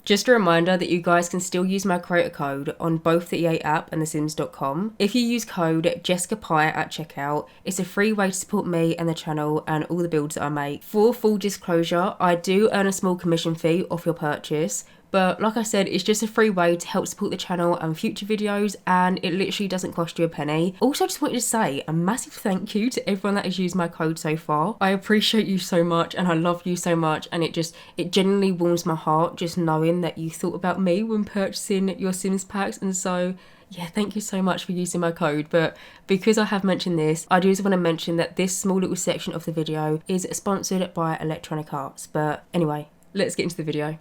Just a reminder that you guys can still use my creator code on both the EA app and thesims.com. If you use code Jessicapie at checkout, it's a free way to support me and the channel and all the builds that I make. For full disclosure, I do earn a small commission fee off your purchase, but like I said, it's just a free way to help support the channel and future videos, and it literally doesn't cost you a penny. Also, just wanted to say a massive thank you to everyone that has used my code so far. I appreciate you so much and I love you so much, and it genuinely warms my heart just knowing that you thought about me when purchasing your Sims packs. And so yeah, thank you so much for using my code. But because I have mentioned this, I do just want to mention that this small little section of the video is sponsored by Electronic Arts. But anyway, let's get into the video.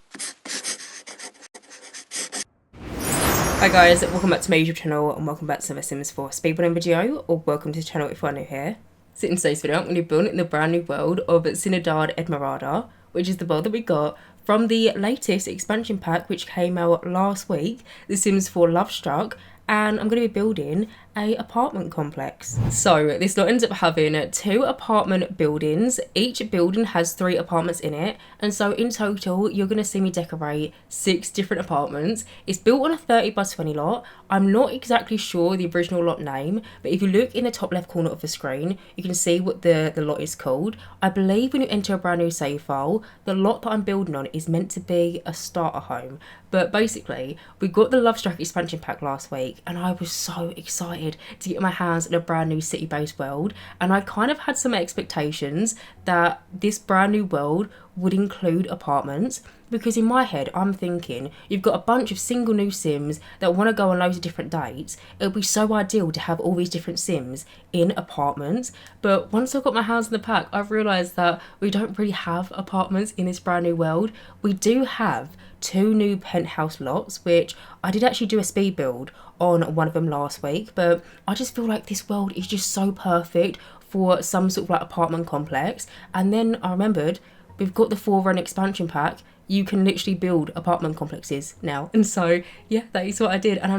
Hi guys, welcome back to my YouTube channel and welcome back to another Sims 4 speedrunning video, or welcome to the channel if you are new here. So in today's video, I'm going to be building the brand new world of Ciudad Enamorada, which is the world that we got from the latest expansion pack which came out last week, The Sims 4 Lovestruck, and I'm going to be building a apartment complex. So this lot ends up having 2 apartment buildings. Each building has 3 apartments in it, and so in total you're going to see me decorate 6 different apartments. It's built on a 30 by 20 lot. I'm not exactly sure the original lot name, but if you look in the top left corner of the screen you can see what the lot is called. I believe when you enter a brand new save file, the lot that I'm building on is meant to be a starter home. But basically we got the Lovestruck expansion pack last week and I was so excited to get my hands on a brand new city-based world, and I kind of had some expectations that this brand new world would include apartments, because in my head I'm thinking you've got a bunch of single new Sims that want to go on loads of different dates. It would be so ideal to have all these different Sims in apartments. But once I got my hands on the pack, I've realised that we don't really have apartments in this brand new world. We do have 2 new penthouse lots, which I did actually do a speed build on one of them last week, but I just feel like this world is just so perfect for some sort of like apartment complex. And then I remembered we've got the 4-run expansion pack. You can literally build apartment complexes now, and so yeah, that is what I did, and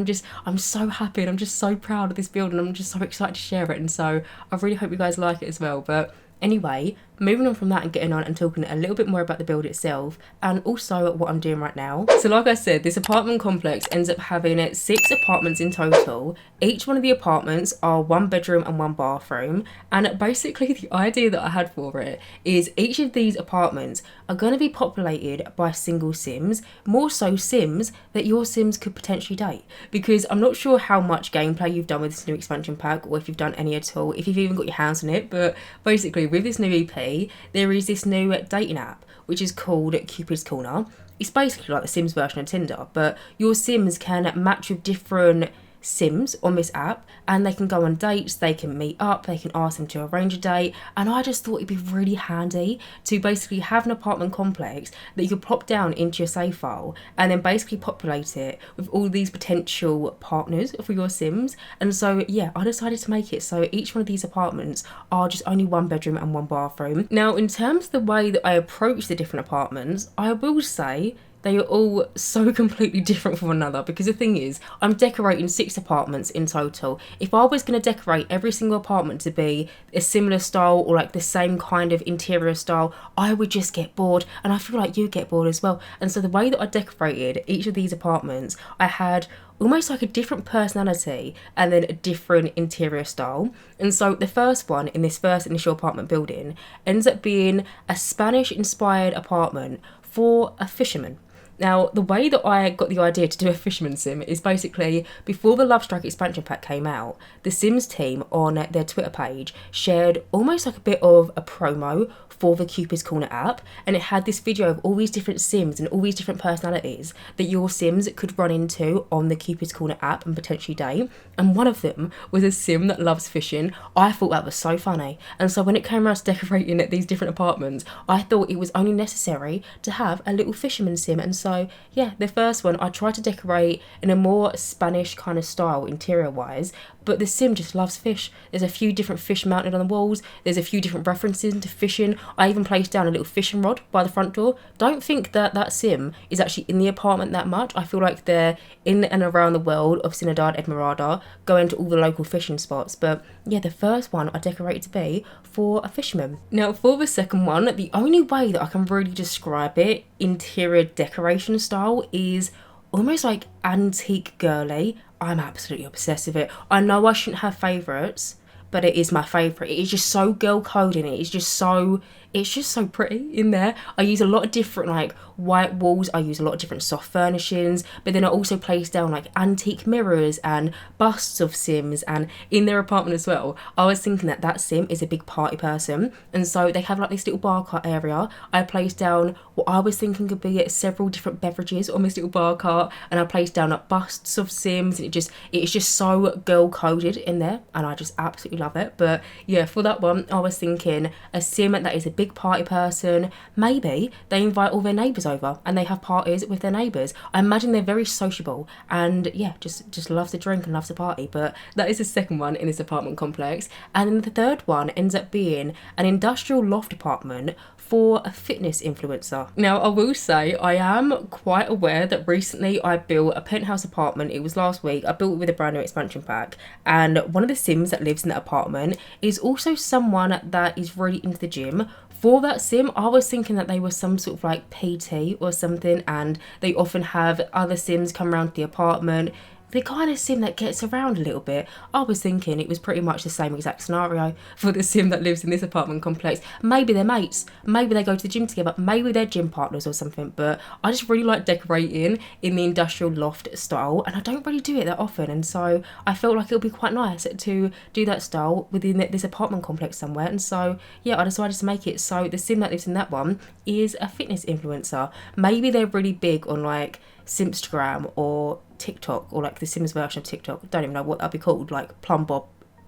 I'm so happy and I'm just so proud of this build and I'm just so excited to share it, and so I really hope you guys like it as well. But anyway, moving on from that and getting on and talking a little bit more about the build itself and also what I'm doing right now. So like I said, this apartment complex ends up having 6 apartments in total. Each one of the apartments are 1 bedroom and 1 bathroom, and basically the idea that I had for it is each of these apartments are going to be populated by single Sims, more so Sims that your Sims could potentially date, because I'm not sure how much gameplay you've done with this new expansion pack, or if you've done any at all, if you've even got your hands on it, but basically with this new EP there is this new dating app which is called Cupid's Corner. It's basically like the Sims version of Tinder, but your Sims can match with different Sims on this app and they can go on dates, they can meet up, they can ask them to arrange a date. And I just thought it'd be really handy to basically have an apartment complex that you could plop down into your save file and then basically populate it with all these potential partners for your Sims. And so yeah, I decided to make it so each one of these apartments are just only 1 bedroom and 1 bathroom. Now in terms of the way that I approach the different apartments, I will say they are all so completely different from one another, because the thing is, I'm decorating 6 apartments in total. If I was going to decorate every single apartment to be a similar style or like the same kind of interior style, I would just get bored, and I feel like you get bored as well. And so the way that I decorated each of these apartments, I had almost like a different personality and then a different interior style. And so the first one in this first initial apartment building ends up being a Spanish inspired apartment for a fisherman. Now, the way that I got the idea to do a fisherman sim is basically before the Lovestruck expansion pack came out, the Sims team on their Twitter page shared almost like a bit of a promo for the Cupid's Corner app, and it had this video of all these different Sims and all these different personalities that your Sims could run into on the Cupid's Corner app and potentially date. And one of them was a Sim that loves fishing. I thought that was so funny, and so when it came around to decorating these different apartments, I thought it was only necessary to have a little fisherman Sim. And so yeah, the first one I tried to decorate in a more Spanish kind of style interior wise, but the sim just loves fish. There's a few different fish mounted on the walls. There's a few different references to fishing. I even placed down a little fishing rod by the front door. Don't think that sim is actually in the apartment that much. I feel like they're in and around the world of Ciudad Apt going to all the local fishing spots. But yeah, the first one I decorated to be for a fisherman. Now for the second one, the only way that I can really describe it interior decoration style is almost like antique girly. I'm absolutely obsessed with it. I know I shouldn't have favourites, but it is my favourite. It is just so girl code in it. It's just so pretty in there. I use a lot of different like white walls. I use a lot of different soft furnishings, but then I also place down like antique mirrors and busts of sims, and in their apartment as well. I was thinking that sim is a big party person, and so they have like this little bar cart area. I placed down what I was thinking could be several different beverages on this little bar cart, and I placed down like busts of sims, and it's just so girl coded in there, and I just absolutely love it. But yeah, for that one I was thinking a sim that is a big party person. Maybe they invite all their neighbours over and they have parties with their neighbours. I imagine they're very sociable and yeah, just loves to drink and loves to party. But that is the second one in this apartment complex. And then the third one ends up being an industrial loft apartment for a fitness influencer. Now I will say I am quite aware that recently I built a penthouse apartment. It was last week. I built it with a brand new expansion pack, and one of the sims that lives in that apartment is also someone that is really into the gym. For that sim, I was thinking that they were some sort of like PT or something, and they often have other sims come around to the apartment. The kind of sim that gets around a little bit. I was thinking it was pretty much the same exact scenario for the sim that lives in this apartment complex. Maybe they're mates, maybe they go to the gym together, maybe they're gym partners or something, but I just really like decorating in the industrial loft style, and I don't really do it that often, and so I felt like it would be quite nice to do that style within this apartment complex somewhere. And so yeah, I decided to make it so the sim that lives in that one is a fitness influencer. Maybe they're really big on like Simpstagram or TikTok, or like the Sims version of TikTok. Don't even know what that'd be called, like Plum Bob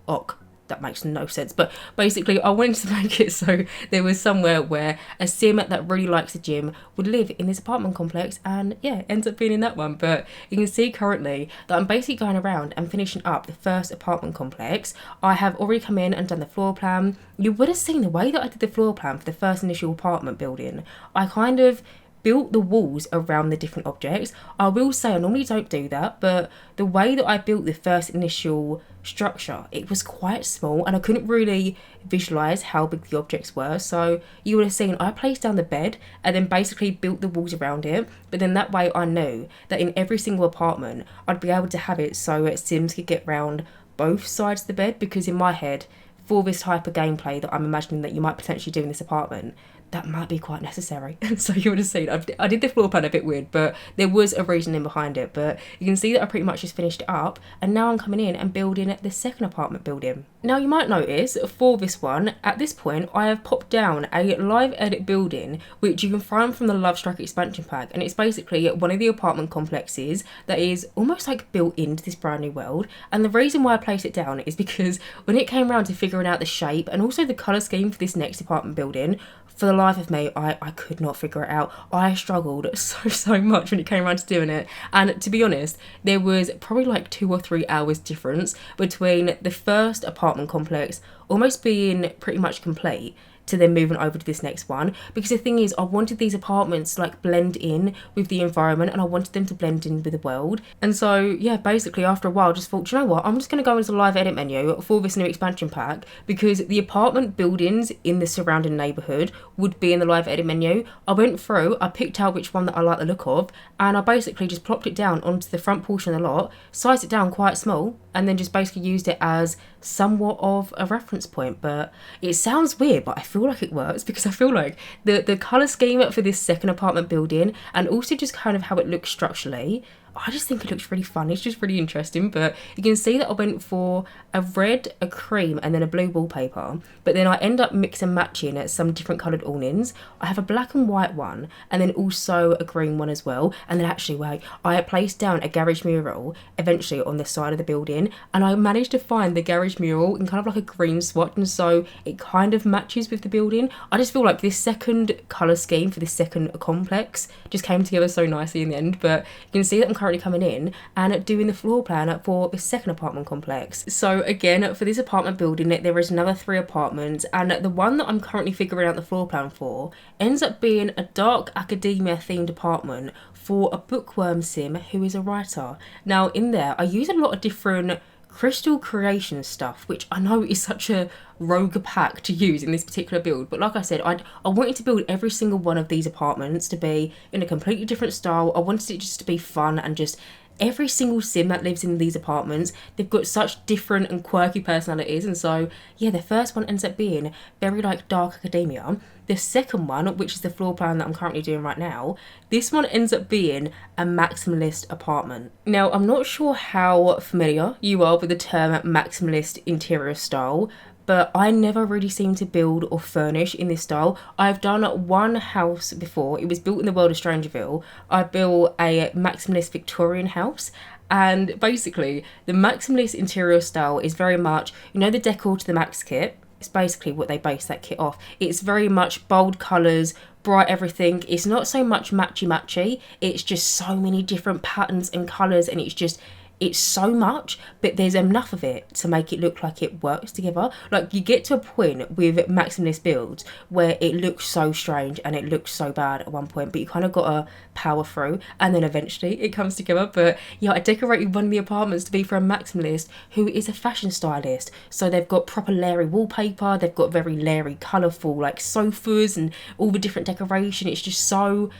Ock. That makes no sense, but basically I wanted to make it so there was somewhere where a sim that really likes the gym would live in this apartment complex, and yeah, ends up being in that one. But you can see currently that I'm basically going around and finishing up the first apartment complex. I have already come in and done the floor plan. You would have seen the way that I did the floor plan for the first initial apartment building. I kind of built the walls around the different objects. I will say I normally don't do that, but the way that I built the first initial structure, it was quite small and I couldn't really visualize how big the objects were. So you would have seen I placed down the bed and then basically built the walls around it, but then that way I knew that in every single apartment I'd be able to have it so Sims could get round both sides of the bed, because in my head, for this type of gameplay that I'm imagining that you might potentially do in this apartment, that might be quite necessary. So you would have seen I did the floor plan a bit weird, but there was a reasoning behind it. But you can see that I pretty much just finished it up, and now I'm coming in and building the second apartment building. Now you might notice for this one, at this point I have popped down a live edit building which you can find from the Lovestruck expansion pack, and it's basically one of the apartment complexes that is almost like built into this brand new world. And the reason why I placed it down is because when it came around to figuring out the shape and also the colour scheme for this next apartment building, for the life of me, I could not figure it out. I struggled so much when it came around to doing it. And to be honest, there was probably like 2 or 3 hours difference between the first apartment complex almost being pretty much complete to then moving over to this next one, because the thing is I wanted these apartments to like blend in with the environment and I wanted them to blend in with the world. And so yeah, basically after a while I just thought, do you know what, I'm just going to go into the live edit menu for this new expansion pack, because the apartment buildings in the surrounding neighbourhood would be in the live edit menu. I went through, I picked out which one that I like the look of, and I basically just plopped it down onto the front portion of the lot, sized it down quite small, and then just basically used it as somewhat of a reference point. But it sounds weird, but I feel like it works, because I feel like the colour scheme for this second apartment building, and also just kind of how it looks structurally, I just think it looks really fun. It's just really interesting. But you can see that I went for a red, a cream, and then a blue wallpaper. But then I end up mix and matching at some different coloured awnings. I have a black and white one, and then also a green one as well. And then actually, wait, I placed down a garage mural eventually on the side of the building, and I managed to find the garage mural in kind of like a green swatch, and so it kind of matches with the building. I just feel like this second colour scheme for this second complex just came together so nicely in the end. But you can see that I'm currently coming in and doing the floor plan for the second apartment complex. So again, for this apartment building, there is another 3 apartments, and the one that I'm currently figuring out the floor plan for ends up being a dark academia themed apartment for a bookworm sim who is a writer. Now in there, I use a lot of different crystal creation stuff, which I know is such a rogue pack to use in this particular build, but like I said, I wanted to build every single one of these apartments to be in a completely different style. I wanted it just to be fun, and just every single sim that lives in these apartments, they've got such different and quirky personalities. And so yeah, the first one ends up being very like dark academia. The second one, which is the floor plan that I'm currently doing right now, this one ends up being a maximalist apartment. Now, I'm not sure how familiar you are with the term maximalist interior style, but I never really seem to build or furnish in this style. I've done one house before. It was built in the world of StrangerVille. I built a maximalist Victorian house, and basically the maximalist interior style is very much, you know, the decor to the Max kit. It's basically what they base that kit off. It's very much bold colours, bright everything. It's not so much matchy. It's just so many different patterns and colours, and it's so much, but there's enough of it to make it look like it works together. Like, you get to a point with maximalist builds where it looks so strange and it looks so bad at one point, but you kind of got to power through, and then eventually it comes together. But yeah, I decorated one of the apartments to be for a maximalist who is a fashion stylist. So they've got proper leery wallpaper, they've got very leery, colourful like sofas and all the different decoration. It's just so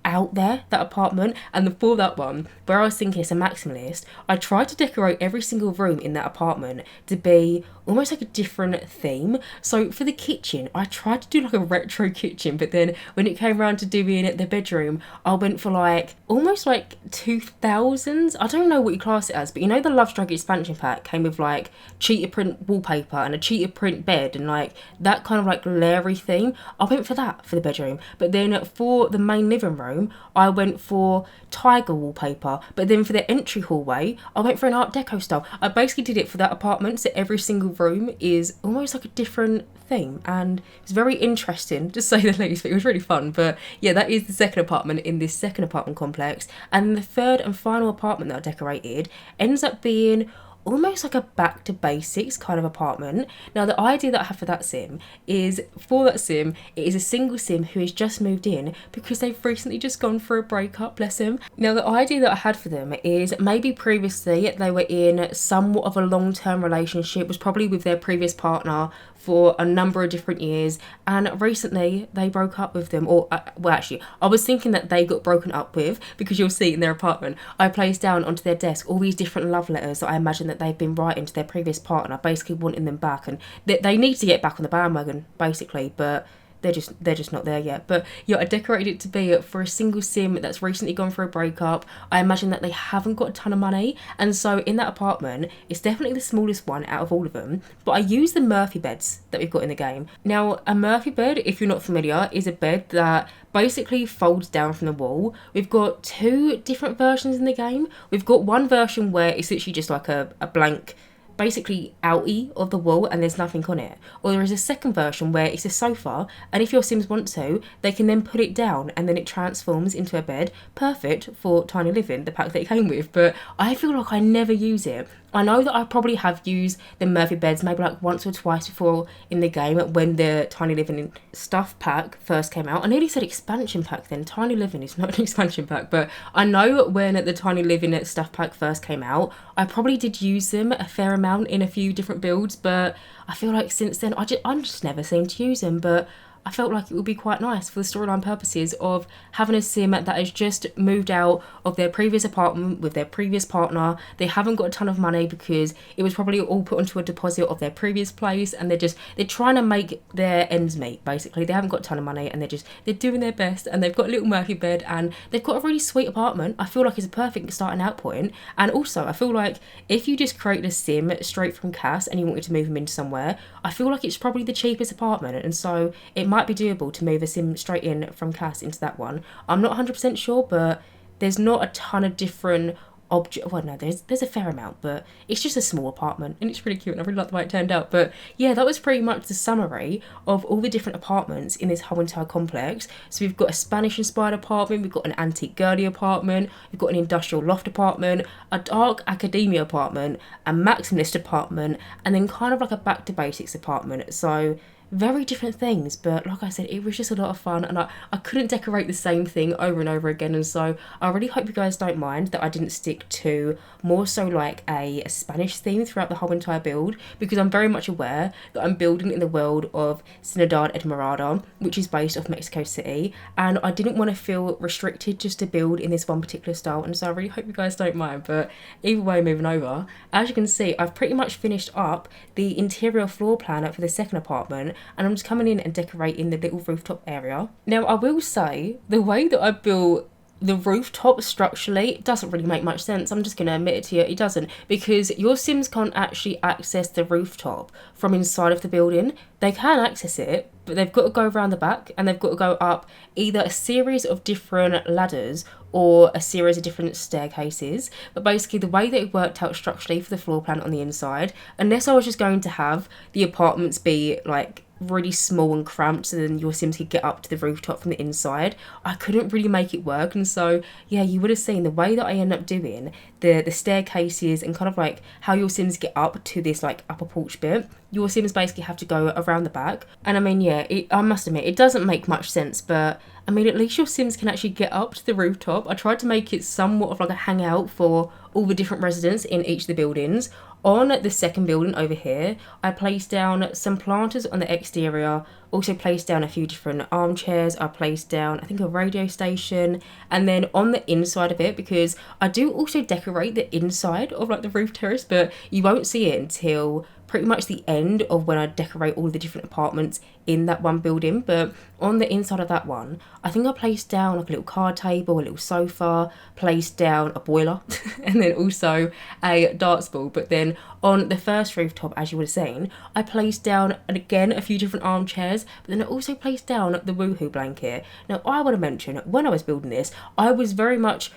out there, that apartment. And for that one, where I was thinking it's a maximalist, I tried to decorate every single room in that apartment to be almost like a different theme. So for the kitchen, I tried to do like a retro kitchen, but then when it came around to doing the bedroom, I went for like almost like 2000s. I don't know what you class it as, but you know the Lovestruck expansion pack came with like cheetah print wallpaper and a cheetah print bed and like that kind of like leery theme. I went for that for the bedroom, but then for the main living room, I went for tiger wallpaper. But then for the entry hallway, I went for an Art Deco style. I basically did it for that apartment, so every single room is almost like a different theme, and it's very interesting to say the least, but it was really fun. But yeah, that is the second apartment in this second apartment complex. And the third and final apartment that I decorated ends up being almost like a back to basics kind of apartment. Now the idea that I have for that sim is, for that sim, it is a single sim who has just moved in because they've recently just gone for a breakup, bless them. Now the idea that I had for them is maybe previously they were in somewhat of a long-term relationship, was probably with their previous partner for a number of different years, and recently they broke up with them, or well actually I was thinking that they got broken up with, because you'll see in their apartment I placed down onto their desk all these different love letters that I imagine that they've been writing to their previous partner, basically wanting them back, and they need to get back on the bandwagon basically, but they're just not there yet. But yeah, I decorated it to be for a single sim that's recently gone for a breakup. I imagine that they haven't got a ton of money, and so in that apartment, it's definitely the smallest one out of all of them, but I use the Murphy beds that we've got in the game. Now a Murphy bed, if you're not familiar, is a bed that basically folds down from the wall. We've got 2 different versions in the game. We've got one version where it's literally just like a blank, basically outie of the wall, and there's nothing on it. Or there is a second version where it's a sofa, and if your Sims want to, they can then put it down and then it transforms into a bed, perfect for Tiny Living, the pack that it came with. But I feel like I never use it. I know that I probably have used the Murphy beds maybe like once or twice before in the game when the Tiny Living Stuff pack first came out. I nearly said expansion pack then. Tiny Living is not an expansion pack, but I know when the Tiny Living Stuff pack first came out, I probably did use them a fair amount in a few different builds, but I feel like since then I just never seem to use them. But I felt like it would be quite nice for the storyline purposes of having a sim that has just moved out of their previous apartment with their previous partner. They haven't got a ton of money because it was probably all put onto a deposit of their previous place, and they're trying to make their ends meet basically. They haven't got a ton of money, and they're doing their best, and they've got a little Murphy bed, and they've got a really sweet apartment. I feel like it's a perfect starting out point. And also I feel like if you just create a sim straight from Cass and you wanted to move them into somewhere, I feel like it's probably the cheapest apartment, and so it might be doable to move a sim straight in from Cass into that one. I'm not 100% sure, but there's not a ton of different object. Well, no, there's a fair amount, but it's just a small apartment, and it's really cute, and I really like the way it turned out. But yeah, that was pretty much the summary of all the different apartments in this whole entire complex. So we've got a Spanish inspired apartment, we've got an antique girly apartment, we've got an industrial loft apartment, a dark academia apartment, a maximalist apartment, and then kind of like a back to basics apartment. So very different things, but like I said, it was just a lot of fun, and I couldn't decorate the same thing over and over again, and so I really hope you guys don't mind that I didn't stick to more so like a Spanish theme throughout the whole entire build, because I'm very much aware that I'm building in the world of Ciudad Enamorada, which is based off Mexico City, and I didn't want to feel restricted just to build in this one particular style, and so I really hope you guys don't mind. But either way, moving over, as you can see, I've pretty much finished up the interior floor plan for the second apartment, and I'm just coming in and decorating the little rooftop area. Now, I will say, the way that I built the rooftop structurally, it doesn't really make much sense. I'm just going to admit it to you, it doesn't, because your Sims can't actually access the rooftop from inside of the building. They can access it, but they've got to go around the back, and they've got to go up either a series of different ladders or a series of different staircases. But basically, the way that it worked out structurally for the floor plan on the inside, unless I was just going to have the apartments be like really small and cramped so then your Sims could get up to the rooftop from the inside, I couldn't really make it work. And so yeah, you would have seen the way that I end up doing the staircases and kind of like how your Sims get up to this like upper porch bit. Your Sims basically have to go around the back, and I mean, yeah, I must admit it doesn't make much sense, but I mean, at least your Sims can actually get up to the rooftop. I tried to make it somewhat of like a hangout for all the different residents in each of the buildings. On the second building over here, I placed down some planters on the exterior, also placed down a few different armchairs. I placed down, I think, a radio station, and then on the inside of it, because I do also decorate the inside of like the roof terrace, but you won't see it until pretty much the end of when I decorate all the different apartments in that one building. But on the inside of that one, I think I placed down like a little card table, a little sofa, placed down a boiler, and then also a darts ball. But then on the first rooftop, as you would have seen, I placed down, and again, a few different armchairs, but then I also placed down the woohoo blanket. Now, I want to mention, when I was building this, I was very much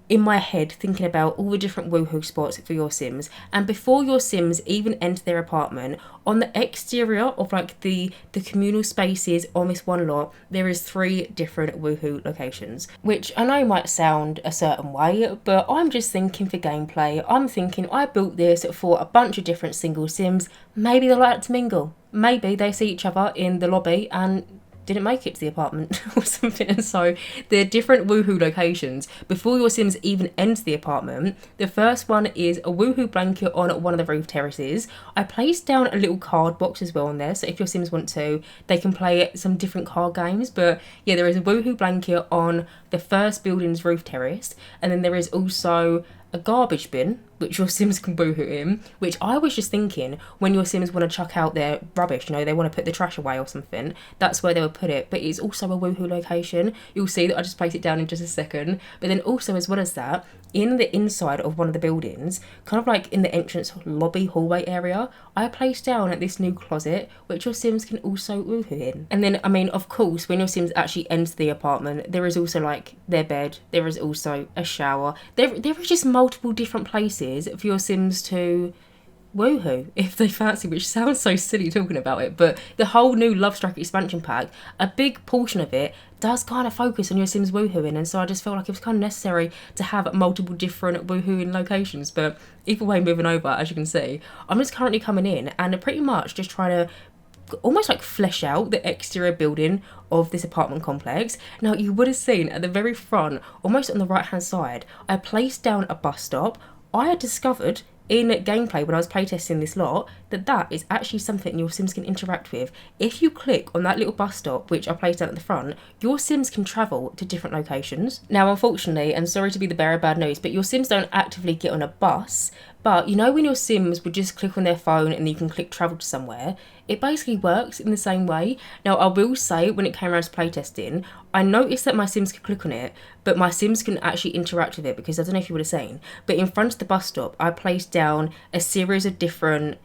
in my head thinking about all the different woohoo spots for your Sims, and before your Sims even enter their apartment, on the exterior of like the communal spaces on this one lot, there is 3 different woohoo locations, which I know might sound a certain way, but I'm just thinking for gameplay. I'm thinking I built this for a bunch of different single Sims. Maybe they like to mingle, maybe they see each other in the lobby and didn't make it to the apartment or something, and so they're different woohoo locations before your Sims even enter the apartment. The first one is a woohoo blanket on one of the roof terraces. I placed down a little card box as well on there, so if your Sims want to, they can play some different card games. But yeah, there is a woohoo blanket on the first building's roof terrace, and then there is also a garbage bin which your Sims can woohoo in, which I was just thinking when your Sims want to chuck out their rubbish, you know, they want to put the trash away or something, that's where they would put it. But it's also a woohoo location. You'll see that I just place it down in just a second. But then also, as well as that, in the inside of one of the buildings, kind of like in the entrance lobby hallway area, I placed down this new closet which your Sims can also woohoo in. And then, I mean, of course, when your Sims actually enter the apartment, there is also like their bed, there is also a shower, there is just multiple different places for your Sims to woohoo if they fancy, which sounds so silly talking about it, but the whole new Lovestruck expansion pack, a big portion of it does kind of focus on your Sims woohooing, and so I just felt like it was kind of necessary to have multiple different woohooing locations. But either way, moving over, as you can see, I'm just currently coming in and pretty much just trying to almost like flesh out the exterior building of this apartment complex. Now, you would have seen at the very front, almost on the right hand side, I placed down a bus stop. I had discovered in gameplay when I was playtesting this lot that is actually something your Sims can interact with. If you click on that little bus stop, which I placed down at the front, your Sims can travel to different locations. Now, unfortunately, and sorry to be the bearer of bad news, but your Sims don't actively get on a bus. But you know when your Sims would just click on their phone and you can click travel to somewhere? It basically works in the same way. Now, I will say, when it came around to playtesting, I noticed that my Sims could click on it, but my Sims couldn't actually interact with it, because I don't know if you would have seen, but in front of the bus stop, I placed down a series of different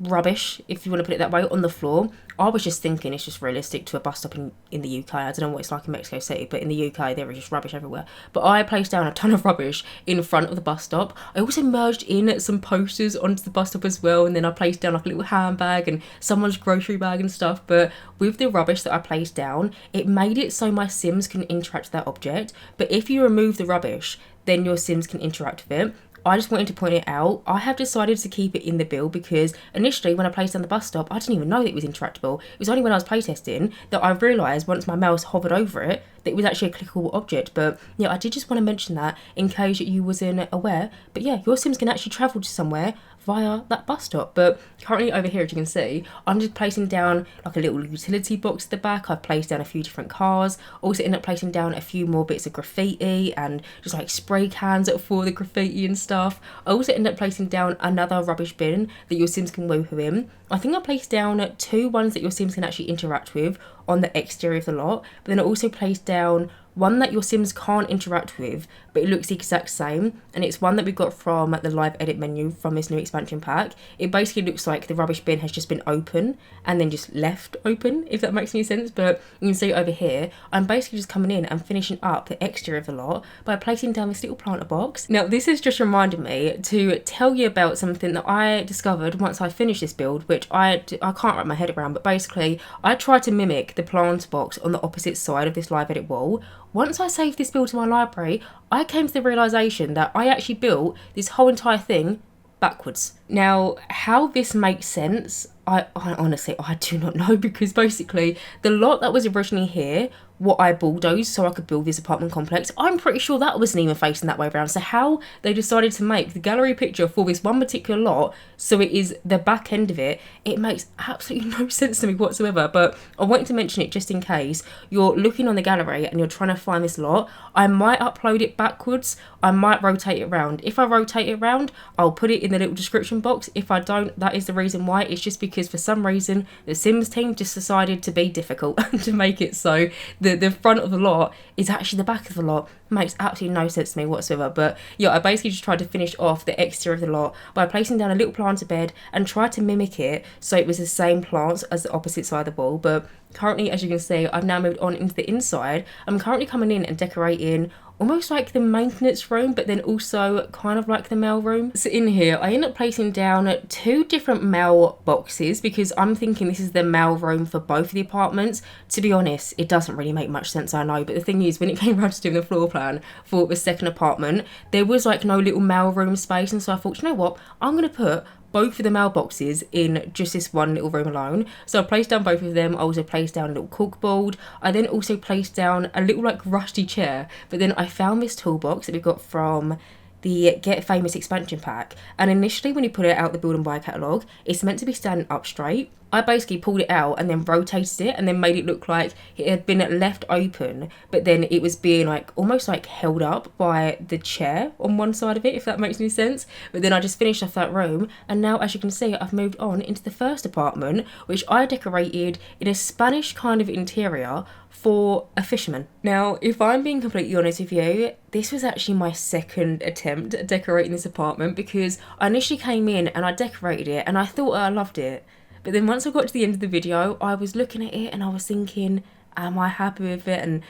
rubbish, if you want to put it that way, on the floor. I was just thinking it's just realistic to a bus stop in the UK. I don't know what it's like in Mexico City, but in the UK there is just rubbish everywhere. But I placed down a ton of rubbish in front of the bus stop. I also merged in some posters onto the bus stop as well, and then I placed down like a little handbag and someone's grocery bag and stuff. But with the rubbish that I placed down, it made it so my Sims can interact with that object. But if you remove the rubbish, then your Sims can interact with it. I just wanted to point it out. I have decided to keep it in the build because initially when I placed down the bus stop, I didn't even know that it was interactable. It was only when I was playtesting that I realised once my mouse hovered over it that it was actually a clickable object. But yeah, I did just want to mention that in case you wasn't aware. But yeah, your Sims can actually travel to somewhere via that bus stop. But currently over here, as you can see, I'm just placing down like a little utility box at the back. I've placed down a few different cars. Also ended up placing down a few more bits of graffiti and just like spray cans for the graffiti and stuff. I also ended up placing down another rubbish bin that your Sims can woohoo in. I think I placed down 2 ones that your Sims can actually interact with on the exterior of the lot, but then I also placed down one that your Sims can't interact with, but it looks the exact same, and it's one that we got from the live edit menu from this new expansion pack. It basically looks like the rubbish bin has just been open and then just left open, if that makes any sense. But you can see over here, I'm basically just coming in and finishing up the exterior of the lot by placing down this little planter box. Now this has just reminded me to tell you about something that I discovered once I finished this build, which I can't wrap my head around, but basically I tried to mimic the plant box on the opposite side of this live edit wall. Once I saved this build to my library, I came to the realisation that I actually built this whole entire thing backwards. Now, how this makes sense, I honestly, I do not know, because basically the lot that was originally here, what I bulldozed so I could build this apartment complex, I'm pretty sure that wasn't even facing that way around. So how they decided to make the gallery picture for this one particular lot so it is the back end of it, it makes absolutely no sense to me whatsoever. But I wanted to mention it just in case you're looking on the gallery and you're trying to find this lot. I might upload it backwards, I might rotate it around. If I rotate it around, I'll put it in the little description box. If I don't, that is the reason why. It's just because for some reason the Sims team just decided to be difficult to make it so the front of the lot is actually the back of the lot. Makes absolutely no sense to me whatsoever. But yeah, I basically just tried to finish off the exterior of the lot by placing down a little planter bed and tried to mimic it so it was the same plants as the opposite side of the wall. But currently, as you can see, I've now moved on into the inside. I'm currently coming in and decorating almost like the maintenance room, but then also kind of like the mail room. So in here, I end up placing down 2 different mail boxes because I'm thinking this is the mail room for both of the apartments. To be honest, it doesn't really make much sense, I know, but the thing is, when it came around to doing the floor plan for the second apartment, there was like no little mail room space, and so I thought, you know what, I'm gonna put both of the mailboxes in just this one little room alone. So I placed down both of them. I also placed down a little corkboard. I then also placed down a little like rusty chair, but then I found this toolbox that we got from the Get Famous expansion pack, and initially when you put it out the build and buy catalogue, it's meant to be standing up straight. I basically pulled it out and then rotated it and then made it look like it had been left open, but then it was being like almost like held up by the chair on one side of it, if that makes any sense. But then I just finished off that room, and now as you can see, I've moved on into the first apartment, which I decorated in a Spanish kind of interior for a fisherman. Now, if I'm being completely honest with you, this was actually my second attempt at decorating this apartment, because I initially came in and I decorated it and I thought I loved it. But then once I got to the end of the video, I was looking at it and I was thinking, am I happy with it? And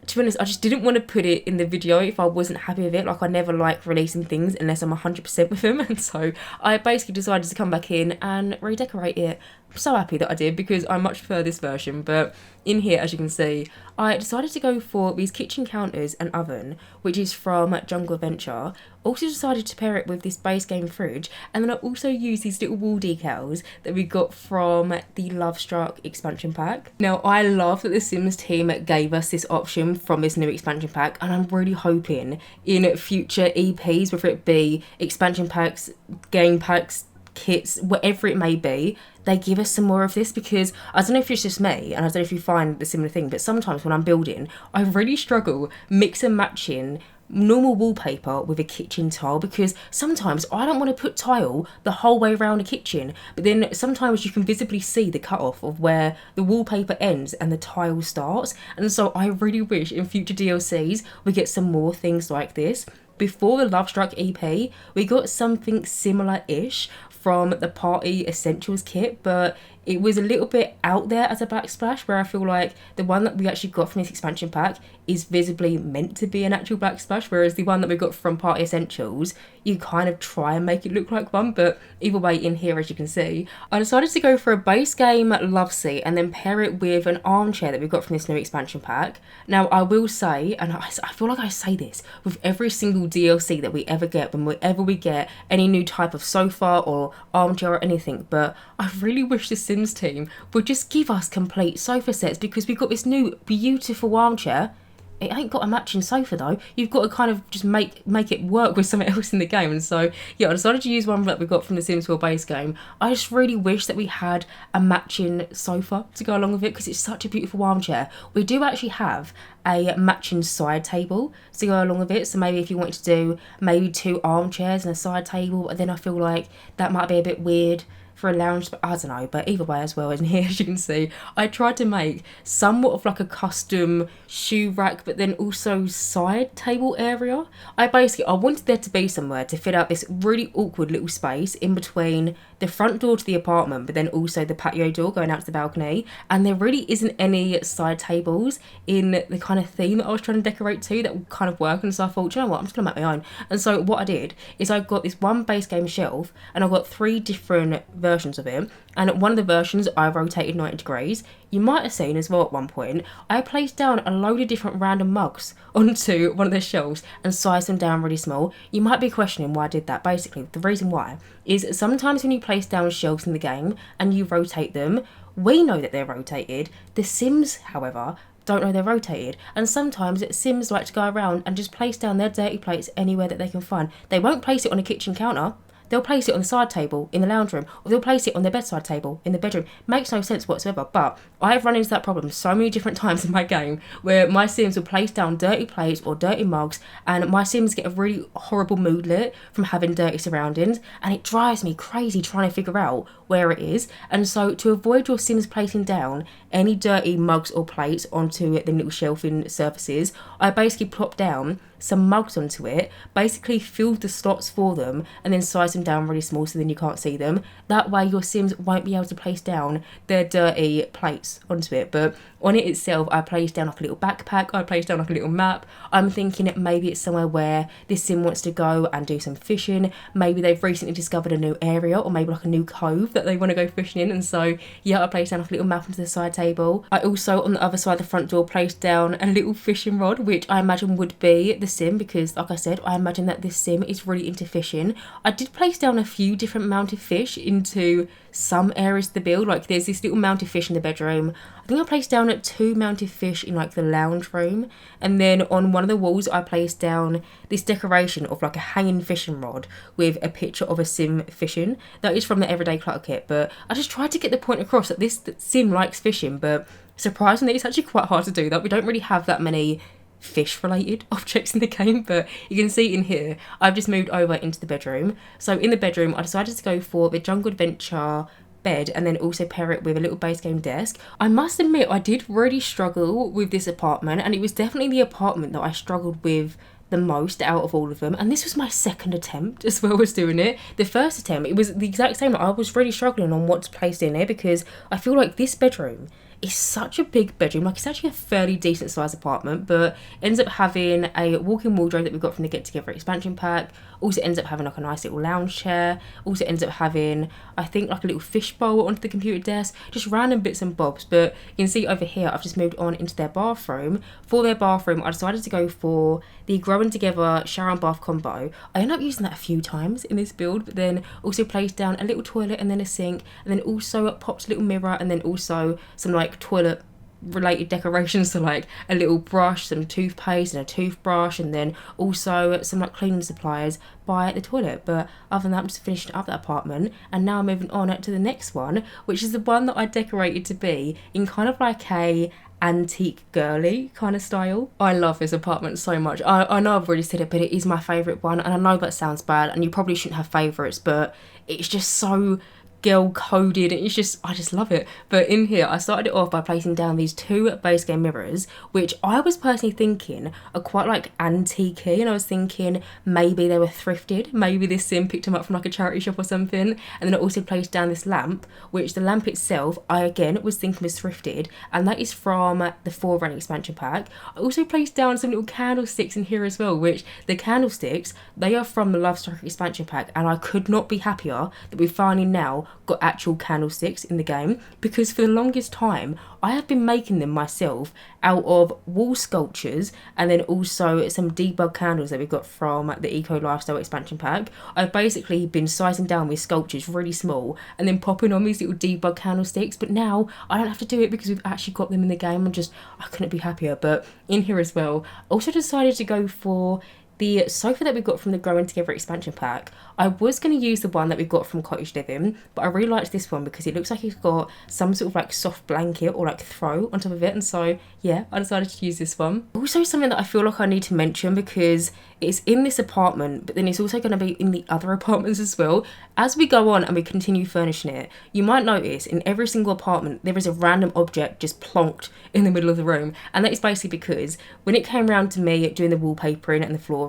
to be honest, I just didn't want to put it in the video if I wasn't happy with it. Like, I never like releasing things unless I'm 100% with them. And so I basically decided to come back in and redecorate it. I'm so happy that I did, because I much prefer this version. But in here, as you can see, I decided to go for these kitchen counters and oven, which is from Jungle Adventure. Also decided to pair it with this base game fridge, and then I also used these little wall decals that we got from the Lovestruck expansion pack. Now, I love that the Sims team gave us this option from this new expansion pack, and I'm really hoping in future EPs, whether it be expansion packs, game packs, kits, whatever it may be, they give us some more of this, because I don't know if it's just me, and I don't know if you find the similar thing, but sometimes when I'm building, I really struggle mix and matching normal wallpaper with a kitchen tile, because sometimes I don't want to put tile the whole way around a kitchen, but then sometimes you can visibly see the cutoff of where the wallpaper ends and the tile starts. And so I really wish in future DLCs we get some more things like this. Before the Lovestruck EP, we got something similar-ish from the Party Essentials kit, but it was a little bit out there as a backsplash, where I feel like the one that we actually got from this expansion pack is visibly meant to be an actual backsplash, whereas the one that we got from Party Essentials, you kind of try and make it look like one. But either way, in here, as you can see, I decided to go for a base game love seat and then pair it with an armchair that we got from this new expansion pack. Now, I will say, and I feel like I say this with every single DLC that we ever get, whenever we get any new type of sofa or armchair or anything, but I really wish the Sims team would just give us complete sofa sets, because we've got this new beautiful armchair. It ain't got a matching sofa though. You've got to kind of just make it work with something else in the game. And so yeah, I decided to use one that we got from the Sims 4 base game. I just really wish that we had a matching sofa to go along with it, because it's such a beautiful armchair. We do actually have a matching side table to go along with it, so maybe if you wanted to do maybe 2 armchairs and a side table, but then I feel like that might be a bit weird for a lounge, but I don't know. But either way, as well, in here, as you can see, I tried to make somewhat of like a custom shoe rack, but then also side table area. I wanted there to be somewhere to fit out this really awkward little space in between the front door to the apartment, but then also the patio door going out to the balcony. And there really isn't any side tables in the kind of theme that I was trying to decorate to that would kind of work. And so I thought, you know what, I'm just gonna make my own. And so what I did is I got this one base game shelf, and I got 3 different versions of it, and one of the versions I rotated 90 degrees. You might have seen as well at one point I placed down a load of different random mugs onto one of the shelves and sized them down really small. You might be questioning why I did that. Basically, the reason why is sometimes when you place down shelves in the game and you rotate them, we know that they're rotated. The Sims, however, don't know they're rotated, and sometimes Sims like to go around and just place down their dirty plates anywhere that they can find. They won't place it on a kitchen counter. They'll place it on the side table in the lounge room, or they'll place it on their bedside table in the bedroom. Makes no sense whatsoever, but I've run into that problem so many different times in my game, where my Sims will place down dirty plates or dirty mugs, and my Sims get a really horrible moodlet from having dirty surroundings, and it drives me crazy trying to figure out where it is. And so to avoid your Sims placing down any dirty mugs or plates onto the little shelving surfaces, I basically plop down some mugs onto it, basically filled the slots for them, and then size them down really small so then you can't see them. That way your Sims won't be able to place down their dirty plates onto it. But on it itself, I placed down like a little backpack, I placed down like a little map. I'm thinking that maybe it's somewhere where this Sim wants to go and do some fishing. Maybe they've recently discovered a new area, or maybe like a new cove that they want to go fishing in. And so yeah, I placed down like a little map onto the side table. I also, on the other side of the front door, placed down a little fishing rod, which I imagine would be the Sim, because like I said, I imagine that this Sim is really into fishing. I did place down a few different mounted fish into some areas of the build. Like there's this little mounted fish in the bedroom. I think I placed down 2 mounted fish in like the lounge room, and then on one of the walls I placed down this decoration of like a hanging fishing rod with a picture of a Sim fishing. That is from the Everyday Clutter kit, but I just tried to get the point across that this Sim likes fishing. But surprisingly, it's actually quite hard to do that. We don't really have that many fish related objects in the game, but you can see in here I've just moved over into the bedroom. So in the bedroom I decided to go for the Jungle Adventure bed, and then also pair it with a little base game desk. I must admit I did really struggle with this apartment, and it was definitely the apartment that I struggled with the most out of all of them, and this was my second attempt as well as doing it. The first attempt, it was the exact same. I was really struggling on what to place in there, because I feel like this bedroom is such a big bedroom. Like it's actually a fairly decent sized apartment, but ends up having a walk-in wardrobe that we got from the Get Together expansion pack. Also ends up having like a nice little lounge chair. Also ends up having, I think, like a little fish bowl onto the computer desk. Just random bits and bobs. But you can see over here I've just moved on into their bathroom. For their bathroom I decided to go for the Growing Together shower and bath combo. I ended up using that a few times in this build, but then also placed down a little toilet and then a sink, and then also popped a little mirror, and then also some like toilet related decorations, so like a little brush, some toothpaste and a toothbrush, and then also some like cleaning supplies by the toilet. But other than that, I'm just finishing up that apartment, and now I'm moving on to the next one, which is the one that I decorated to be in kind of like a antique girly kind of style. I love this apartment so much. I know I've already said it, but it is my favourite one, and I know that sounds bad and you probably shouldn't have favourites, but it's just so girl coded. It's just, I just love it. But in here, I started it off by placing down these 2 base game mirrors, which I was personally thinking are quite like antique, and I was thinking maybe they were thrifted, maybe this sim picked them up from like a charity shop or something. And then I also placed down this lamp, which the lamp itself I again was thinking was thrifted, and that is from the Forerunner expansion pack. I also placed down some little candlesticks in here as well, which the candlesticks, they are from the Lovestruck expansion pack, and I could not be happier that we finally now got actual candlesticks in the game, because for the longest time I have been making them myself out of wall sculptures and then also some debug candles that we got from the Eco Lifestyle expansion pack. I've basically been sizing down these sculptures really small and then popping on these little debug candlesticks, but now I don't have to do it because we've actually got them in the game. I couldn't be happier. But in here as well, I also decided to go for the sofa that we got from the Growing Together expansion pack. I was going to use the one that we got from Cottage Living, but I really liked this one because it looks like it's got some sort of like soft blanket or like throw on top of it, and so yeah, I decided to use this one. Also something that I feel like I need to mention, because it's in this apartment but then it's also going to be in the other apartments as well. As we go on and we continue furnishing it, you might notice in every single apartment there is a random object just plonked in the middle of the room, and that is basically because when it came round to me doing the wallpapering and the flooring,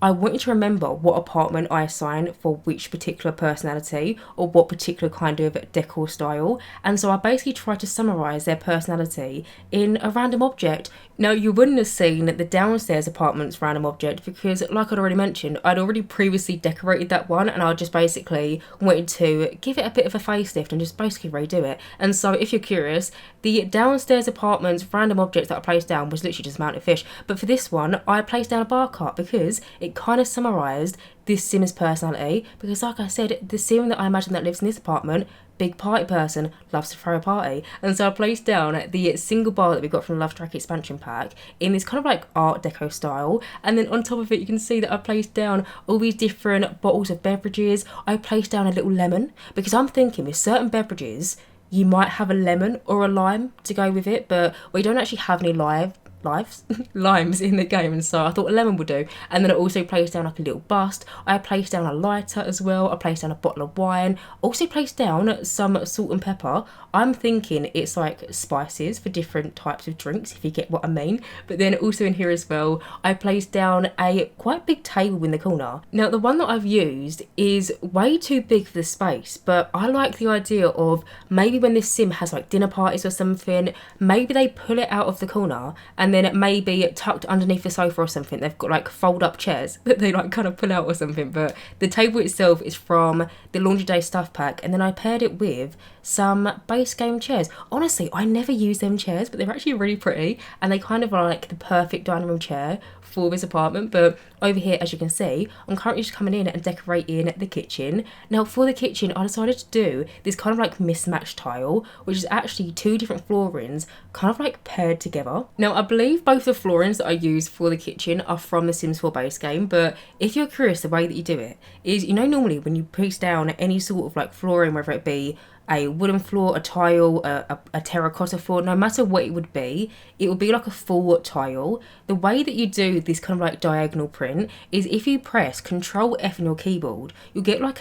I wanted to remember what apartment I assigned for which particular personality or what particular kind of decor style, and so I basically tried to summarise their personality in a random object. Now, you wouldn't have seen the downstairs apartment's random object because, like I'd already mentioned, I'd already previously decorated that one, and I just basically wanted to give it a bit of a facelift and just basically redo it. And so if you're curious, the downstairs apartment's random object that I placed down was literally just mounted fish, but for this one I placed down a bar cart because it kind of summarised this sim's personality, because like I said, the sim that I imagine that lives in this apartment, big party person, loves to throw a party. And so I placed down the single bar that we got from the Lovestruck expansion pack in this kind of like art deco style, and then on top of it you can see that I placed down all these different bottles of beverages. I placed down a little lemon because I'm thinking with certain beverages you might have a lemon or a lime to go with it, but we don't actually have any limes in the game, and so I thought a lemon would do. And then I also placed down like a little bust. I placed down a lighter as well. I placed down a bottle of wine. Also placed down some salt and pepper. I'm thinking it's like spices for different types of drinks, if you get what I mean. But then also in here as well, I placed down a quite big table in the corner. Now the one that I've used is way too big for the space, but I like the idea of maybe when this sim has like dinner parties or something, maybe they pull it out of the corner and then it may be tucked underneath the sofa or something. They've got like fold up chairs that they like kind of pull out or something. But the table itself is from the Laundry Day stuff pack, and then I paired it with some base game chairs. Honestly, I never use them chairs, but they're actually really pretty, and they kind of are like the perfect dining room chair for this apartment. But over here, as you can see, I'm currently just coming in and decorating the kitchen. Now for the kitchen, I decided to do this kind of like mismatched tile, which is actually 2 different floorings kind of like paired together. Now I believe both the floorings that I use for the kitchen are from the Sims 4 base game, but if you're curious, the way that you do it is, you know, normally when you place down any sort of like flooring, whether it be a wooden floor, a tile, a terracotta floor, no matter what it would be like a full tile. The way that you do this kind of like diagonal print is if you press Control F on your keyboard, you'll get like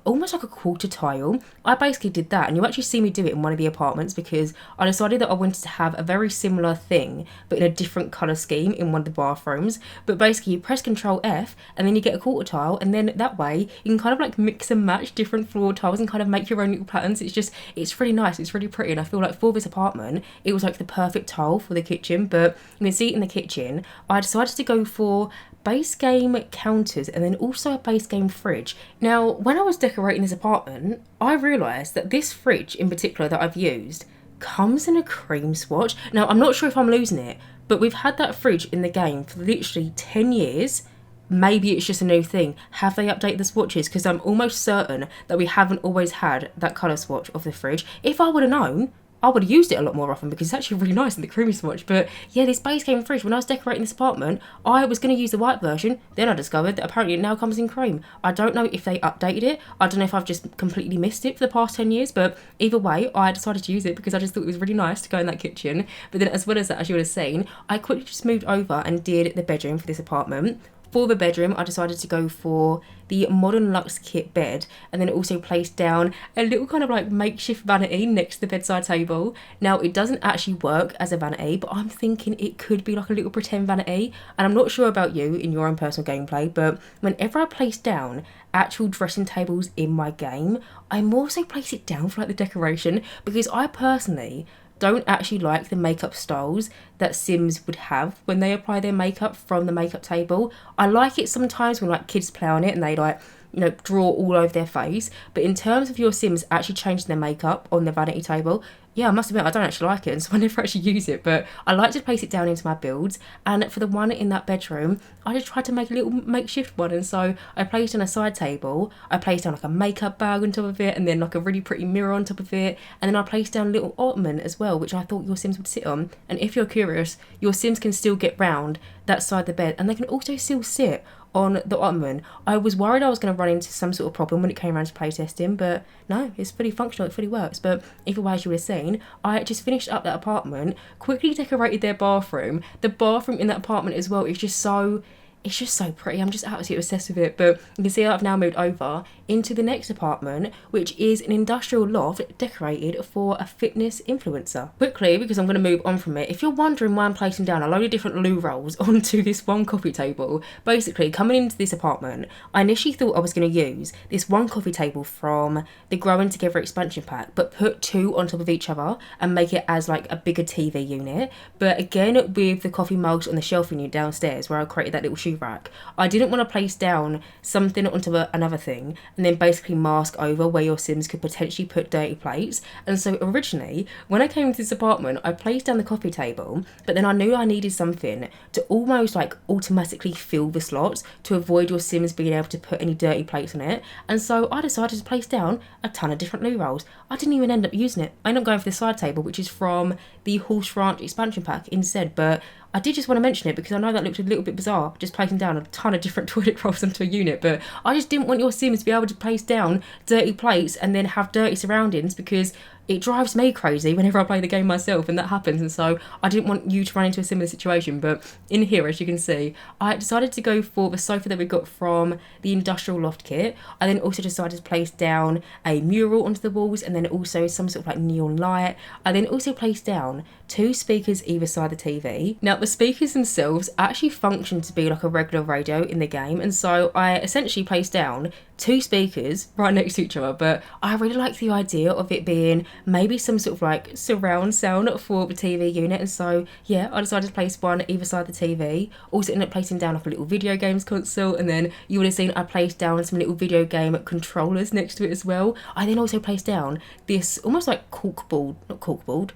almost like a quarter tile. I basically did that, and you actually see me do it in one of the apartments because I decided that I wanted to have a very similar thing but in a different colour scheme in one of the bathrooms. But basically you press Control F and then you get a quarter tile, and then that way you can kind of like mix and match different floor tiles and kind of make your own little patterns. It's really nice, it's really pretty, and I feel like for this apartment it was like the perfect tile for the kitchen. But you can see it in the kitchen, I decided to go for base game counters and then also a base game fridge. Now when I was decorating this apartment, I realised that this fridge in particular that I've used comes in a cream swatch. Now I'm not sure if I'm losing it, but we've had that fridge in the game for literally 10 years. Maybe it's just a new thing. Have they updated the swatches? Because I'm almost certain that we haven't always had that colour swatch of the fridge. If I would have known, I would have used it a lot more often because it's actually really nice in the creamy swatch. But yeah, this base game fridge, when I was decorating this apartment, I was going to use the white version. Then I discovered that apparently it now comes in cream. I don't know if they updated it. I don't know if I've just completely missed it for the past 10 years. But either way, I decided to use it because I just thought it was really nice to go in that kitchen. But then as well as that, as you would have seen, I quickly just moved over and did the bedroom for this apartment. For the bedroom, I decided to go for the Modern Luxe Kit bed, and then also placed down a little kind of like makeshift vanity next to the bedside table. Now, it doesn't actually work as a vanity, but I'm thinking it could be like a little pretend vanity, and I'm not sure about you in your own personal gameplay, but whenever I place down actual dressing tables in my game, I more so place it down for like the decoration, because I personally don't actually like the makeup styles that Sims would have when they apply their makeup from the makeup table. I like it sometimes when like kids play on it and they like, you know, draw all over their face, but in terms of your Sims actually changing their makeup on the vanity table, yeah, I must admit I don't actually like it, and so I never actually use it, but I like to place it down into my builds. And for the one in that bedroom, I just tried to make a little makeshift one, and so I placed on a side table, I placed down like a makeup bag on top of it, and then like a really pretty mirror on top of it, and then I placed down a little ottoman as well, which I thought your Sims would sit on. And if you're curious, your Sims can still get round that side of the bed, and they can also still sit on the ottoman. I was worried I was going to run into some sort of problem when it came around to playtesting, but no, it's fully functional, it fully works. But either way, as you would have seen, I just finished up that apartment, quickly decorated their bathroom. The bathroom in that apartment as well is just so... it's just so pretty. I'm just absolutely obsessed with it. But you can see I've now moved over into the next apartment, which is an industrial loft decorated for a fitness influencer. Quickly, because I'm going to move on from it, if you're wondering why I'm placing down a load of different loo rolls onto this one coffee table, basically coming into this apartment, I initially thought I was going to use this one coffee table from the Growing Together expansion pack, but put two on top of each other and make it as like a bigger TV unit. But again, with the coffee mugs on the shelving unit downstairs where I created that little shoe rack, I didn't want to place down something onto another thing and then basically mask over where your Sims could potentially put dirty plates. And so originally, when I came into this apartment, I placed down the coffee table, but then I knew I needed something to almost like automatically fill the slots to avoid your Sims being able to put any dirty plates on it. And so I decided to place down a ton of different loo rolls. I didn't even end up using it. I ended up going for the side table, which is from the Horse Ranch expansion pack instead, but I did just want to mention it because I know that looked a little bit bizarre, just placing down a ton of different toilet rolls into a unit, but I just didn't want your Sims to be able to place down dirty plates and then have dirty surroundings, because it drives me crazy whenever I play the game myself and that happens, and so I didn't want you to run into a similar situation. But in here, as you can see, I decided to go for the sofa that we got from the industrial loft kit. I then also decided to place down a mural onto the walls and then also some sort of like neon light. I then also placed down two speakers either side of the TV. Now the speakers themselves actually function to be like a regular radio in the game, and so I essentially placed down two speakers right next to each other, but I really like the idea of it being maybe some sort of like surround sound for the TV unit, and so yeah, I decided to place one either side of the TV. Also ended up placing down like a little video games console, and then you would have seen I placed down some little video game controllers next to it as well. I then also placed down this almost like chalkboard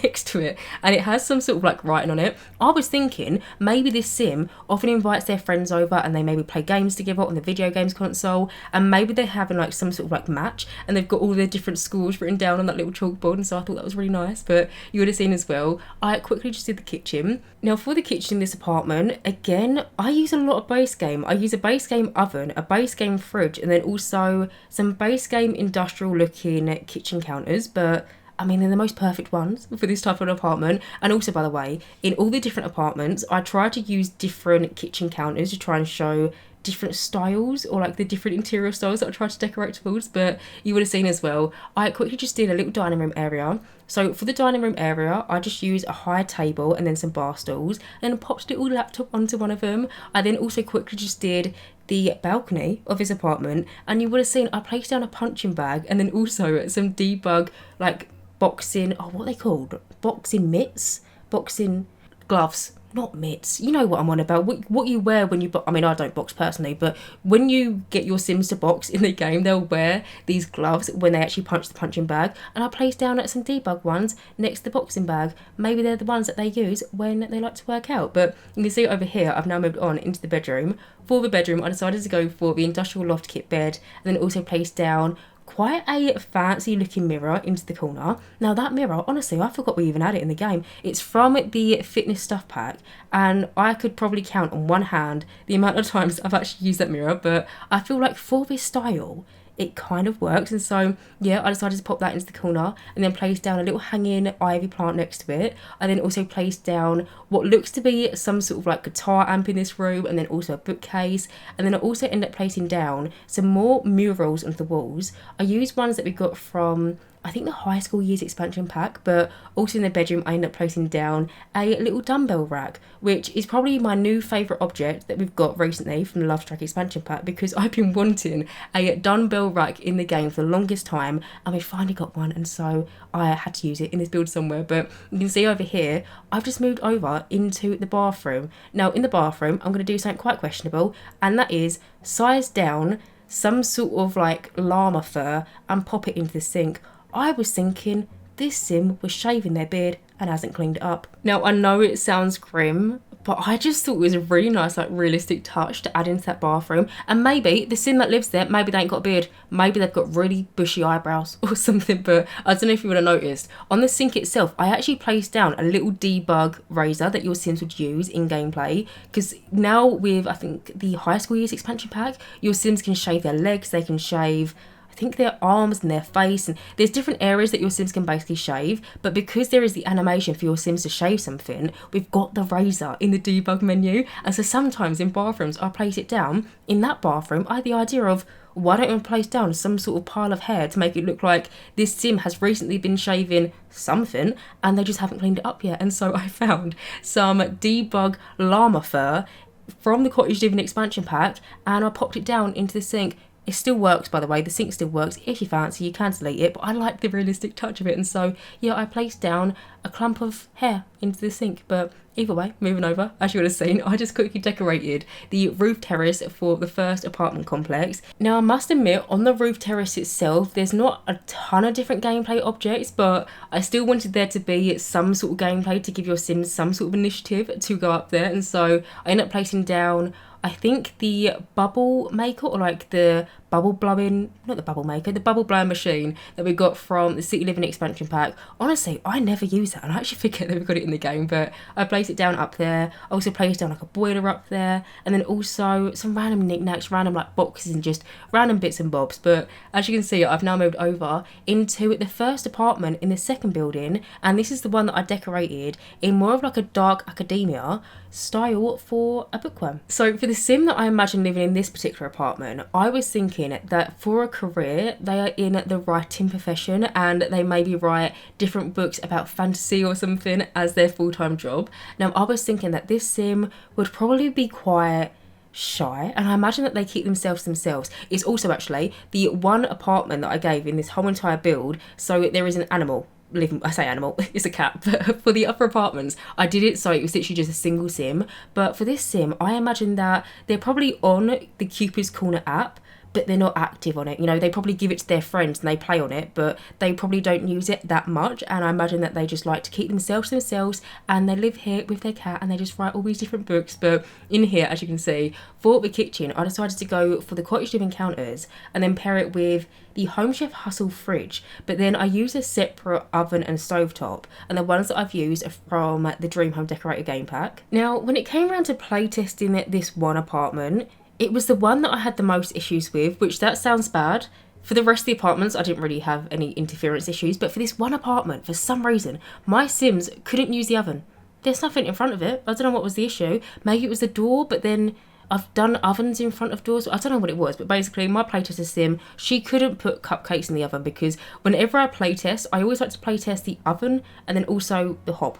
next to it, and it has some sort of like writing on it. I was thinking maybe this Sim often invites their friends over and they maybe play games together on the video games console, and maybe they're having like some sort of like match and they've got all their different scores written down on that little chalkboard, and so I thought that was really nice. But you would have seen as well, I quickly just did the kitchen. Now for the kitchen in this apartment, again, I use a lot of base game. I use a base game oven, a base game fridge, and then also some base game industrial looking kitchen counters, but I mean, they're the most perfect ones for this type of apartment. And also, by the way, in all the different apartments, I try to use different kitchen counters to try and show different styles, or like the different interior styles that I try to decorate towards. But you would have seen as well, I quickly just did a little dining room area. So for the dining room area, I just used a high table and then some bar stools, and popped a little laptop onto one of them. I then also quickly just did the balcony of his apartment, and you would have seen I placed down a punching bag and then also some debug like boxing, what are they called? Boxing mitts? Boxing gloves. Not mitts. You know what I'm on about. What you wear when you I mean, I don't box personally, but when you get your Sims to box in the game, they'll wear these gloves when they actually punch the punching bag. And I placed down at some debug ones next to the boxing bag. Maybe they're the ones that they use when they like to work out. But you can see over here, I've now moved on into the bedroom. For the bedroom, I decided to go for the industrial loft kit bed, and then also placed down quite a fancy looking mirror into the corner. Now that mirror, honestly, I forgot we even had it in the game. It's from the fitness stuff pack, and I could probably count on one hand the amount of times I've actually used that mirror, but I feel like for this style, it kind of works. And so yeah, I decided to pop that into the corner and then place down a little hanging ivy plant next to it. I then also placed down what looks to be some sort of like guitar amp in this room, and then also a bookcase. And then I also ended up placing down some more murals onto the walls. I used ones that we got from, I think, the high school years expansion pack, but also in the bedroom I ended up placing down a little dumbbell rack, which is probably my new favourite object that we've got recently from the Lovestruck expansion pack, because I've been wanting a dumbbell rack in the game for the longest time, and we finally got one, and so I had to use it in this build somewhere. But you can see over here, I've just moved over into the bathroom. Now in the bathroom, I'm going to do something quite questionable, and that is size down some sort of like llama fur and pop it into the sink. I was thinking this sim was shaving their beard and hasn't cleaned it up. Now I know it sounds grim, but I just thought it was a really nice, like, realistic touch to add into that bathroom. And maybe the sim that lives there, maybe they ain't got a beard, maybe they've got really bushy eyebrows or something. But I don't know if you would have noticed, on the sink itself I actually placed down a little debug razor that your sims would use in gameplay, because now with, I think, the high school years expansion pack, your sims can shave their legs, they can shave, I think, their arms and their face, and there's different areas that your sims can basically shave. But because there is the animation for your sims to shave something, we've got the razor in the debug menu. And so sometimes in bathrooms I place it down. In that bathroom I had the idea of, why don't I place down some sort of pile of hair to make it look like this sim has recently been shaving something and they just haven't cleaned it up yet. And so I found some debug llama fur from the Cottage Living expansion pack and I popped it down into the sink. It still works, by the way, the sink still works. If you fancy, you can delete it, but I like the realistic touch of it. And so, yeah, I placed down a clump of hair into the sink. But either way, moving over, as you would have seen, I just quickly decorated the roof terrace for the first apartment complex. Now, I must admit, on the roof terrace itself, there's not a ton of different gameplay objects, but I still wanted there to be some sort of gameplay to give your sims some sort of initiative to go up there. And so I ended up placing down, I think, the bubble maker, or like the bubble blowing, not the bubble maker, the bubble blowing machine that we got from the City Living expansion pack. Honestly, I never use that, and I actually forget that we've got it in the game, but I placed it down up there. I also placed down like a boiler up there, and then also some random knickknacks, random like boxes and just random bits and bobs. But as you can see, I've now moved over into the first apartment in the second building, and this is the one that I decorated in more of like a dark academia style for a bookworm. So for the sim that I imagine living in this particular apartment, I was thinking that for a career they are in the writing profession and they maybe write different books about fantasy or something as their full-time job. Now I was thinking that this sim would probably be quite shy, and I imagine that they keep themselves. It's also actually the one apartment that I gave in this whole entire build, so there is an animal living, I say animal, it's a cat, but for the other apartments I did it so it was literally just a single sim. But for this sim I imagine that they're probably on the Cupid's Corner app, but they're not active on it. You know, they probably give it to their friends and they play on it, but they probably don't use it that much. And I imagine that they just like to keep themselves to themselves, and they live here with their cat and they just write all these different books. But in here, as you can see, for the kitchen, I decided to go for the Cottage Living counters and then pair it with the Home Chef Hustle fridge. But then I use a separate oven and stovetop, and the ones that I've used are from the Dream Home Decorator game pack. Now, when it came around to playtesting this one apartment, it was the one that I had the most issues with, which that sounds bad. For the rest of the apartments, I didn't really have any interference issues, but for this one apartment, for some reason, my sims couldn't use the oven. There's nothing in front of it. I don't know what was the issue. Maybe it was the door, but then I've done ovens in front of doors. I don't know what it was, but basically my playtester sim, she couldn't put cupcakes in the oven, because whenever I playtest, I always like to playtest the oven and then also the hob.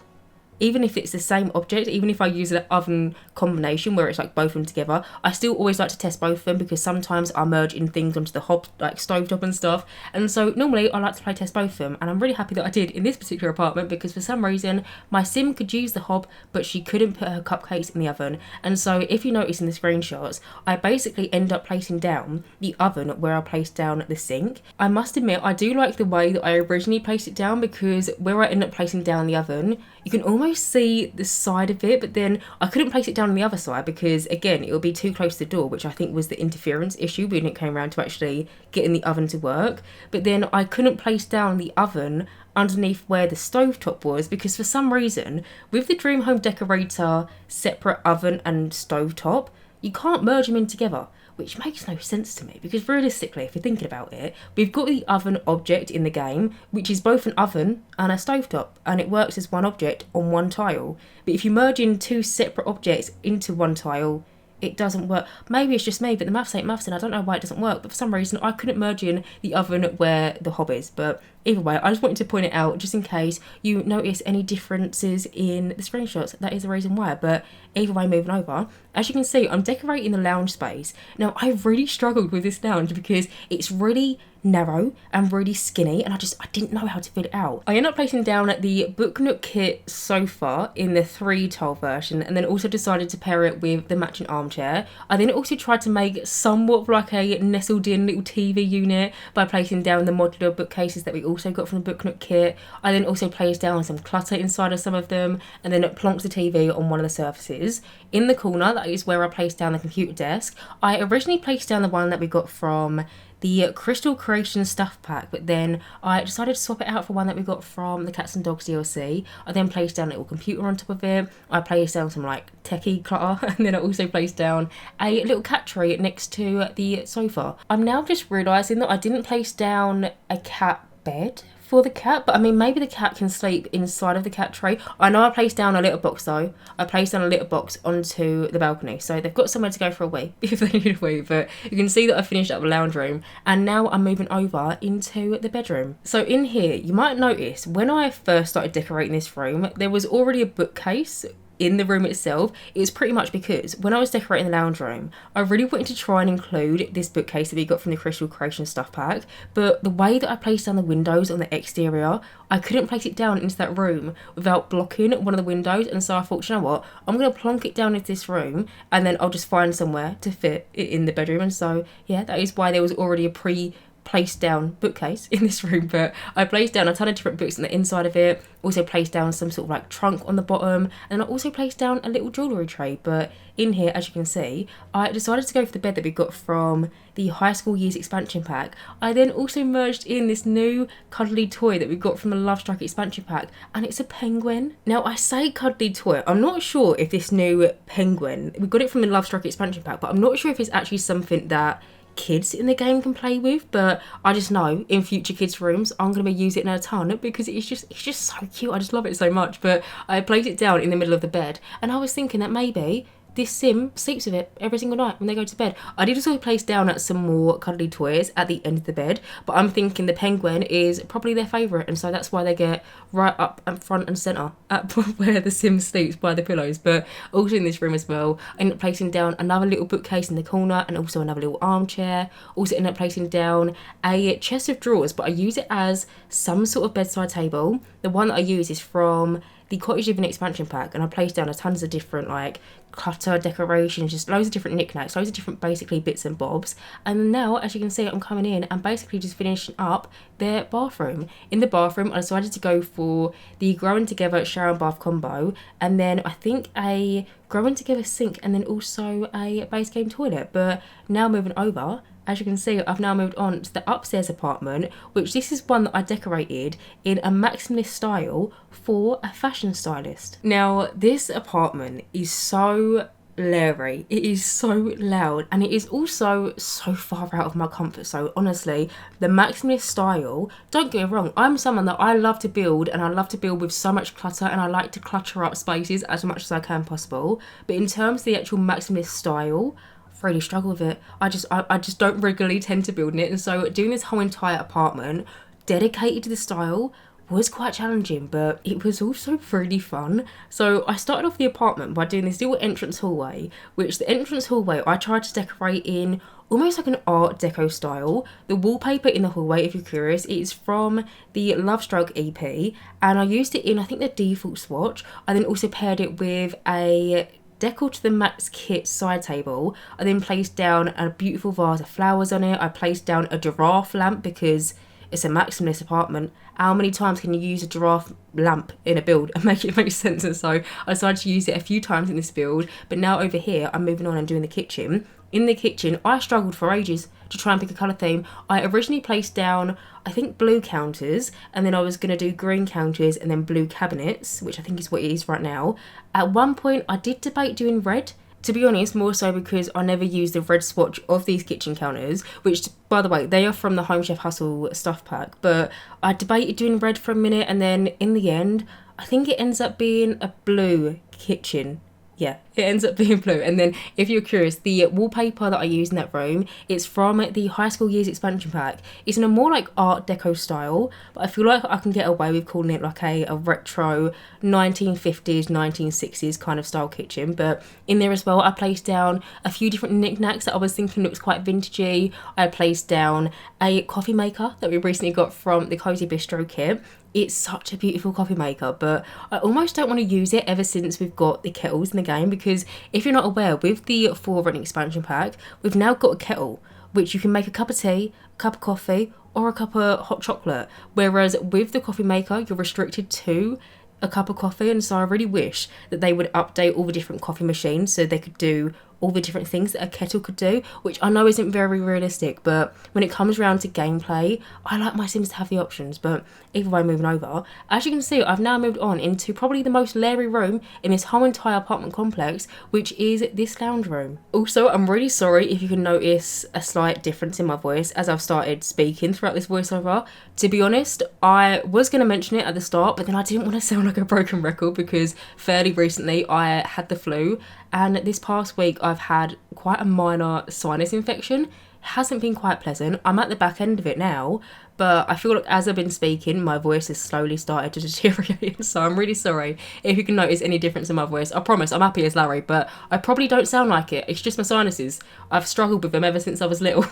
Even if it's the same object, even if I use an oven combination where it's like both of them together, I still always like to test both of them, because sometimes I merge in things onto the hob, like stovetop and stuff. And so normally I like to play test both of them, and I'm really happy that I did in this particular apartment, because for some reason my sim could use the hob but she couldn't put her cupcakes in the oven. And so if you notice in the screenshots, I basically end up placing down the oven where I placed down the sink. I must admit, I do like the way that I originally placed it down, because where I end up placing down the oven, you can almost see the side of it, but then I couldn't place it down on the other side because, again, it would be too close to the door, which I think was the interference issue when it came around to actually getting the oven to work. But then I couldn't place down the oven underneath where the stovetop was, because for some reason with the Dream Home Decorator separate oven and stovetop, you can't merge them in together. which makes no sense to me because realistically, if you're thinking about it, we've got the oven object in the game, which is both an oven and a stovetop, and it works as one object on one tile. But if you merge in two separate objects into one tile, it doesn't work. Maybe it's just me, but the maths ain't maths, and I don't know why it doesn't work. But for some reason, I couldn't merge in the oven where the hob is. But either way, I just wanted to point it out just in case you notice any differences in the screenshots. That is the reason why. But either way, moving over, as you can see, I'm decorating the lounge space. Now, I really struggled with this lounge because it's really narrow and really skinny, and I didn't know how to fit it out. I ended up placing down the Book Nook kit sofa in the 3 tile version, and then also decided to pair it with the matching armchair. I then also tried to make somewhat of like a nestled in little TV unit by placing down the modular bookcases that we also got from the Book Nook kit. I then also placed down some clutter inside of some of them, and then plonked the TV on one of the surfaces. In the corner, that is where I placed down the computer desk. I originally placed down the one that we got from the Crystal Creation Stuff pack, but then I decided to swap it out for one that we got from the Cats and Dogs DLC. I then placed down a little computer on top of it. I placed down some like techie clutter, and then I also placed down a little cat tree next to the sofa. I'm now just realising that I didn't place down a cat bed for the cat, but I mean, maybe the cat can sleep inside of the cat tray. I know I placed down a litter box though. I placed down a litter box onto the balcony, so they've got somewhere to go for a wee if they need a wee. But you can see that I finished up the lounge room, and now I'm moving over into the bedroom. So in here, you might notice when I first started decorating this room, there was already a bookcase in the room itself. It was pretty much because when I was decorating the lounge room, I really wanted to try and include this bookcase that we got from the Crystal Creation Stuff pack, but the way that I placed down the windows on the exterior, I couldn't place it down into that room without blocking one of the windows, and so I thought, you know what, I'm going to plonk it down into this room, and then I'll just find somewhere to fit it in the bedroom. And so yeah, that is why there was already a placed down bookcase in this room. But I placed down a ton of different books on the inside of it, also placed down some sort of like trunk on the bottom, and I also placed down a little jewellery tray. But in here, as you can see, I decided to go for the bed that we got from the High School Years expansion pack. I then also merged in this new cuddly toy that we got from the Lovestruck expansion pack, and it's a penguin. Now I say cuddly toy, I'm not sure if this new penguin, we got it from the Lovestruck expansion pack, but I'm not sure if it's actually something that kids in the game can play with. But I just know in future kids rooms I'm going to be using it in a ton because it's just so cute. I just love it so much. But I placed it down in the middle of the bed, and I was thinking that maybe this sim sleeps with it every single night when they go to bed. I did also place down some more cuddly toys at the end of the bed, but I'm thinking the penguin is probably their favourite, and so that's why they get right up and front and centre at where the sim sleeps, by the pillows. But also in this room as well, I ended up placing down another little bookcase in the corner, and also another little armchair. Also ended up placing down a chest of drawers, but I use it as some sort of bedside table. The one that I use is from the Cottage Living expansion pack, and I placed down a tons of different like clutter, decorations, just loads of different knickknacks, loads of different basically bits and bobs. And now, as you can see, I'm coming in and basically just finishing up their bathroom. In the bathroom, I decided to go for the Growing Together shower and bath combo, and then I think a Growing Together sink, and then also a base game toilet. But now moving over, as you can see, I've now moved on to the upstairs apartment, which this is one that I decorated in a Maximalist style for a fashion stylist. Now, this apartment is so leery, it is so loud, and it is also so far out of my comfort zone. Honestly, the Maximalist style, don't get me wrong, I'm someone that I love to build, and I love to build with so much clutter, and I like to clutter up spaces as much as I can possible. But in terms of the actual Maximalist style, really struggle with it. I just don't regularly tend to build in it, and so doing this whole entire apartment dedicated to the style was quite challenging, but it was also really fun. So I started off the apartment by doing this little entrance hallway, which the entrance hallway I tried to decorate in almost like an art deco style. The wallpaper in the hallway, if you're curious, is from the Lovestruck EP, and I used it in, I think, the default swatch. I then also paired it with a Decor to the Max kit side table. I then placed down a beautiful vase of flowers on it. I placed down a giraffe lamp because it's a Maximalist apartment. How many times can you use a giraffe lamp in a build and make it make sense? And so I decided to use it a few times in this build. But now over here, I'm moving on and doing the kitchen. In the kitchen, I struggled for ages to try and pick a colour theme. I originally placed down, I think, blue counters, and then I was going to do green counters and then blue cabinets, which I think is what it is right now. At one point, I did debate doing red To be honest, more so because I never use the red swatch of these kitchen counters, which, by the way, they are from the Home Chef Hustle stuff pack, but I debated doing red for a minute, and then in the end, I think it ends up being a blue kitchen. Yeah, it ends up being blue. And then, if you're curious, the wallpaper that I use in that room, it's from the high school years expansion pack. It's in a more like art deco style, but I feel like I can get away with calling it like a retro 1950s, 1960s kind of style kitchen. But in there as well, I placed down a few different knickknacks that I was thinking looks quite vintagey. I placed down a coffee maker that we recently got from the Cozy Bistro kit. It's such a beautiful coffee maker, but I almost don't want to use it ever since we've got the kettles in the game, because if you're not aware, with the 4 run expansion pack, we've now got a kettle, which you can make a cup of tea, a cup of coffee, or a cup of hot chocolate. Whereas with the coffee maker, you're restricted to a cup of coffee, and so I really wish that they would update all the different coffee machines so they could do all the different things that a kettle could do, which I know isn't very realistic, but when it comes around to gameplay, I like my Sims to have the options. But either way, moving over, as you can see, I've now moved on into probably the most leery room in this whole entire apartment complex, which is this lounge room. Also, I'm really sorry if you can notice a slight difference in my voice as I've started speaking throughout this voiceover. To be honest, I was going to mention it at the start, but then I didn't want to sound like a broken record because fairly recently I had the flu, and this past week I've had quite a minor sinus infection. It hasn't been quite pleasant. I'm at the back end of it now, but I feel like as I've been speaking, my voice has slowly started to deteriorate, so I'm really sorry if you can notice any difference in my voice. I promise I'm happy as Larry, but I probably don't sound like it. It's just my sinuses. I've struggled with them ever since I was little.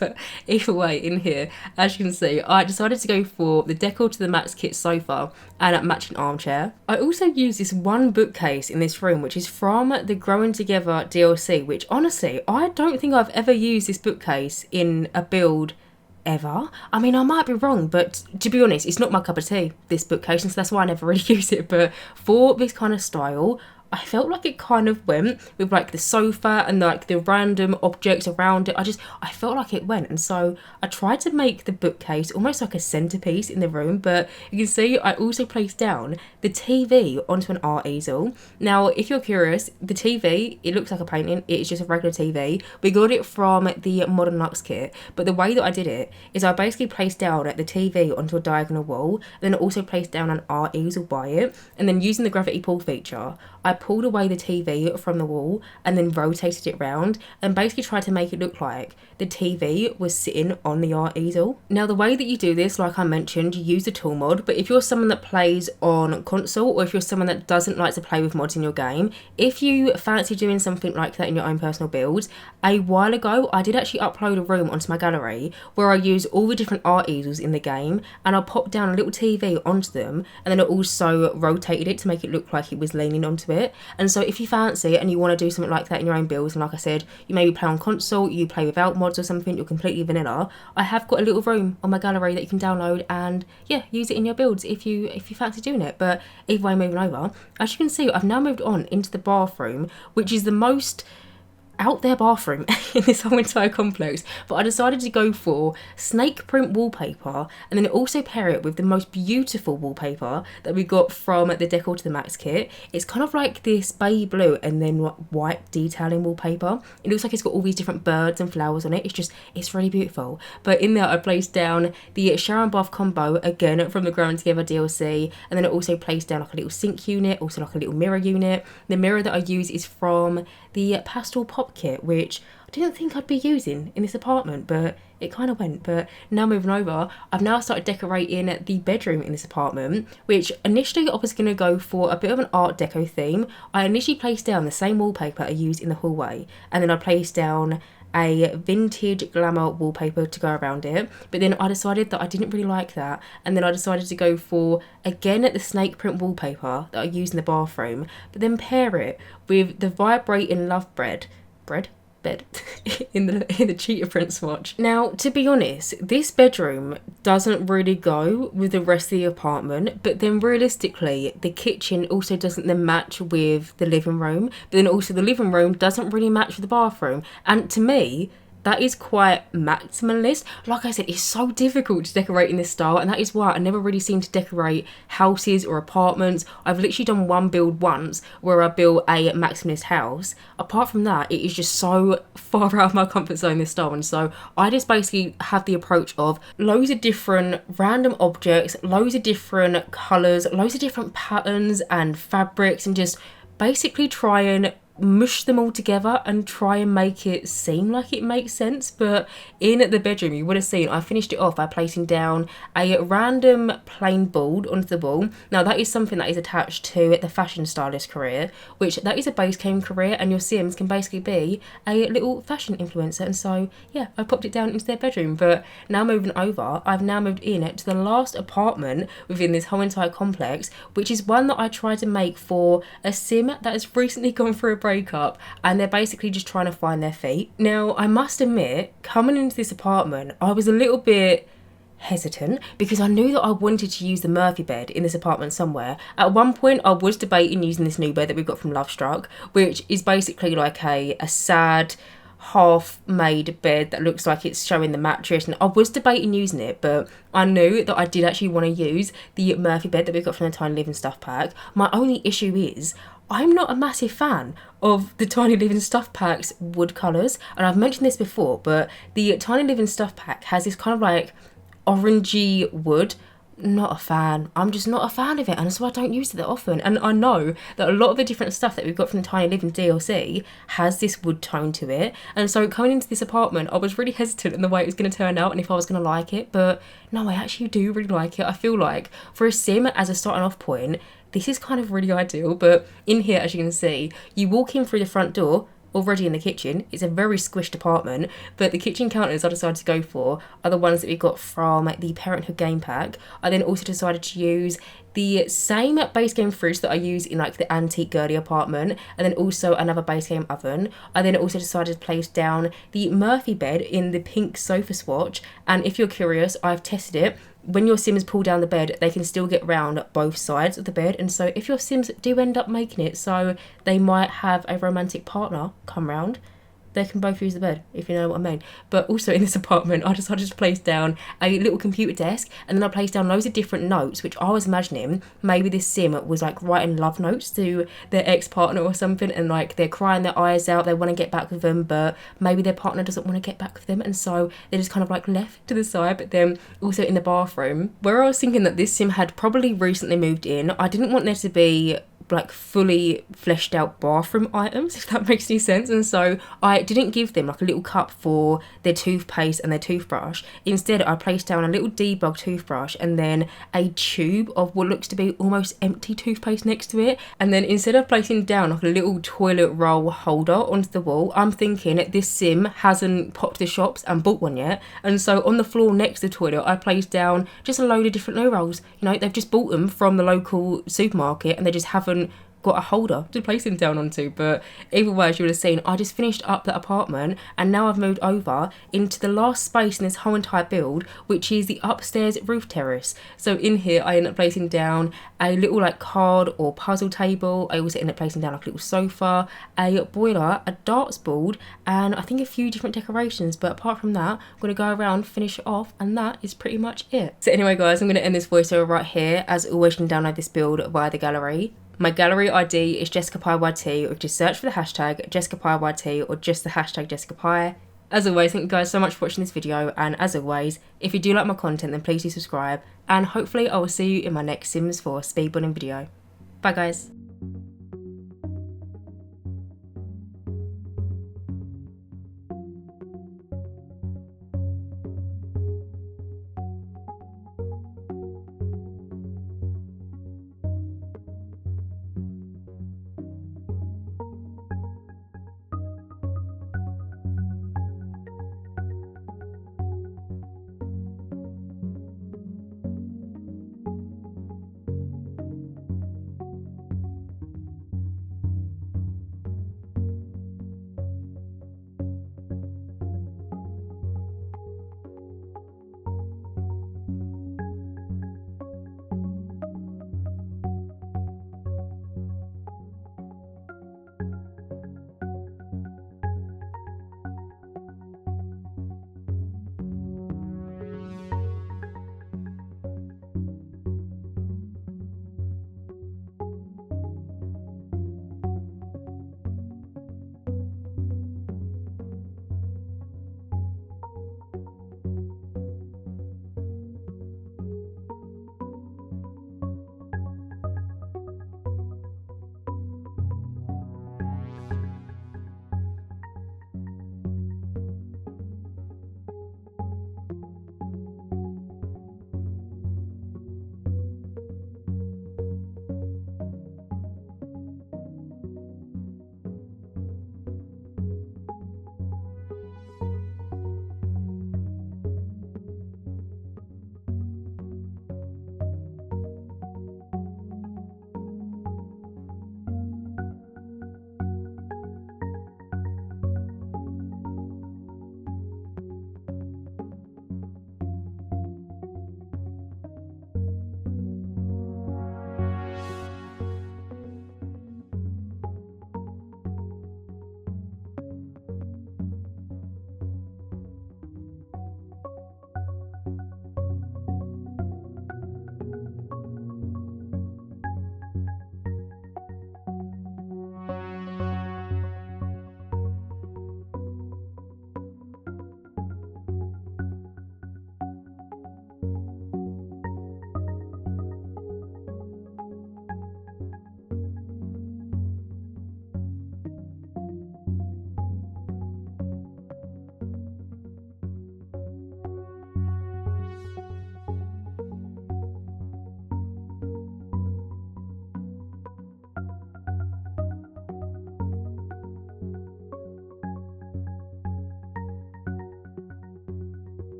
But either way, in here, as you can see, I decided to go for the Decor to the Max kit sofa and a matching armchair. I also use this one bookcase in this room, which is from the Growing Together DLC, which honestly, I don't think I've ever used this bookcase in a build ever. I mean, I might be wrong, but to be honest, it's not my cup of tea, this bookcase, and so that's why I never really use it. But for this kind of style, I felt like it kind of went with like the sofa and like the random objects around it. I felt like it went, and so I tried to make the bookcase almost like a centerpiece in the room. But you can see I also placed down the TV onto an art easel. Now, if you're curious, the TV, it looks like a painting. It's just a regular TV. We got it from the Modern Lux kit, but the way that I did it is I basically placed down the TV onto a diagonal wall, then I also placed down an art easel by it, and then using the gravity pull feature, I pulled away the TV from the wall and then rotated it round and basically tried to make it look like the TV was sitting on the art easel. Now, the way that you do this, like I mentioned, you use the tool mod, but if you're someone that plays on console or if you're someone that doesn't like to play with mods in your game, if you fancy doing something like that in your own personal builds, a while ago I did actually upload a room onto my gallery where I used all the different art easels in the game, and I popped down a little TV onto them, and then I also rotated it to make it look like it was leaning onto it. And so if you fancy it and you want to do something like that in your own builds, and like I said, you maybe play on console, you play without mods or something, you're completely vanilla, I have got a little room on my gallery that you can download and yeah, use it in your builds if you fancy doing it. But either way, moving over, as you can see, I've now moved on into the bathroom, which is the most out there bathroom in this whole entire complex, but I decided to go for snake print wallpaper and then also pair it with the most beautiful wallpaper that we got from the Decor to the Max kit. It's kind of like this baby blue and then white detailing wallpaper. It looks like it's got all these different birds and flowers on it. It's really beautiful. But in there I placed down the shower and bath combo, again from the Growing Together DLC, and then I also placed down like a little sink unit, also like a little mirror unit. The mirror that I use is from the Pastel Pop kit, which I didn't think I'd be using in this apartment, but it kind of went. But now moving over, I've now started decorating the bedroom in this apartment, which initially I was going to go for a bit of an art deco theme. I initially placed down the same wallpaper I used in the hallway, and then I placed down a vintage glamour wallpaper to go around it, but then I decided that I didn't really like that, and then I decided to go for again the snake print wallpaper that I used in the bathroom, but then pair it with the vibrating love bed in the cheetah print swatch. Now, to be honest, this bedroom doesn't really go with the rest of the apartment, but then realistically the kitchen also doesn't then match with the living room, but then also the living room doesn't really match with the bathroom, and to me that is quite maximalist. Like I said, it's so difficult to decorate in this style, and that is why I never really seem to decorate houses or apartments. I've literally done one build once where I built a maximalist house. Apart from that, it is just so far out of my comfort zone, this style. And so I just basically have the approach of loads of different random objects, loads of different colours, loads of different patterns and fabrics, and just basically try and mush them all together and try and make it seem like it makes sense. But in the bedroom, you would have seen I finished it off by placing down a random plain board onto the wall. Now that is something that is attached to the fashion stylist career, which that is a base game career, and your Sims can basically be a little fashion influencer. And so yeah, I popped it down into their bedroom. But now moving over, I've now moved in to the last apartment within this whole entire complex, which is one that I tried to make for a Sim that has recently gone through a breakup, and they're basically just trying to find their feet. Now I must admit, coming into this apartment, I was a little bit hesitant because I knew that I wanted to use the Murphy bed in this apartment somewhere. At one point I was debating using this new bed that we've got from Lovestruck, which is basically like a sad half-made bed that looks like it's showing the mattress, and I was debating using it, but I knew that I did actually want to use the Murphy bed that we got from the Tiny Living Stuff pack. My only issue is I'm not a massive fan of the Tiny Living Stuff pack's wood colours, and I've mentioned this before, but the Tiny Living Stuff pack has this kind of like orangey wood. Not a fan. I'm just not a fan of it, and so I don't use it that often. And I know that a lot of the different stuff that we've got from the Tiny Living DLC has this wood tone to it, and so coming into this apartment I was really hesitant in the way it was going to turn out and if I was going to like it. But no, I actually do really like it. I feel like for a Sim as a starting off point, this is kind of really ideal. But in here, as you can see, you walk in through the front door. Already in the kitchen, it's a very squished apartment, but the kitchen counters I decided to go for are the ones that we got from the Parenthood game pack. I then also decided to use the same base game fridge that I use in like the antique girly apartment, and then also another base game oven. I then also decided to place down the Murphy bed in the pink sofa swatch, and if you're curious, I've tested it. When your Sims pull down the bed, they can still get round both sides of the bed, and so if your Sims do end up making it so they might have a romantic partner come round, they can both use the bed, if you know what I mean. But also in this apartment, I decided to place down a little computer desk, and then I placed down loads of different notes, which I was imagining maybe this Sim was like writing love notes to their ex-partner or something, and like they're crying their eyes out, they want to get back with them, but maybe their partner doesn't want to get back with them, and so they're just kind of like left to the side. But then also in the bathroom, where I was thinking that this Sim had probably recently moved in, I didn't want there to be like fully fleshed out bathroom items, if that makes any sense, and so I didn't give them like a little cup for their toothpaste and their toothbrush. Instead I placed down a little debug toothbrush and then a tube of what looks to be almost empty toothpaste next to it, and then instead of placing down like a little toilet roll holder onto the wall, I'm thinking this Sim hasn't popped the shops and bought one yet, and so on the floor next to the toilet I placed down just a load of different loo rolls. You know, they've just bought them from the local supermarket and they just haven't got a holder to place him down onto. But either way, as you would have seen, I just finished up the apartment, and now I've moved over into the last space in this whole entire build, which is the upstairs roof terrace. So in here I ended up placing down a little like card or puzzle table. I also ended up placing down like a little sofa, a boiler, a darts board, and I think a few different decorations. But apart from that, I'm going to go around, finish it off, and that is pretty much it. So anyway guys, I'm going to end this voiceover right here. As always, you can download this build via the gallery. My gallery ID is JessicapieYT, or just search for the hashtag JessicapieYT or just the hashtag Jessicapie. As always, thank you guys so much for watching this video, and as always, if you do like my content then please do subscribe, and hopefully I will see you in my next Sims 4 speedrunning video. Bye guys.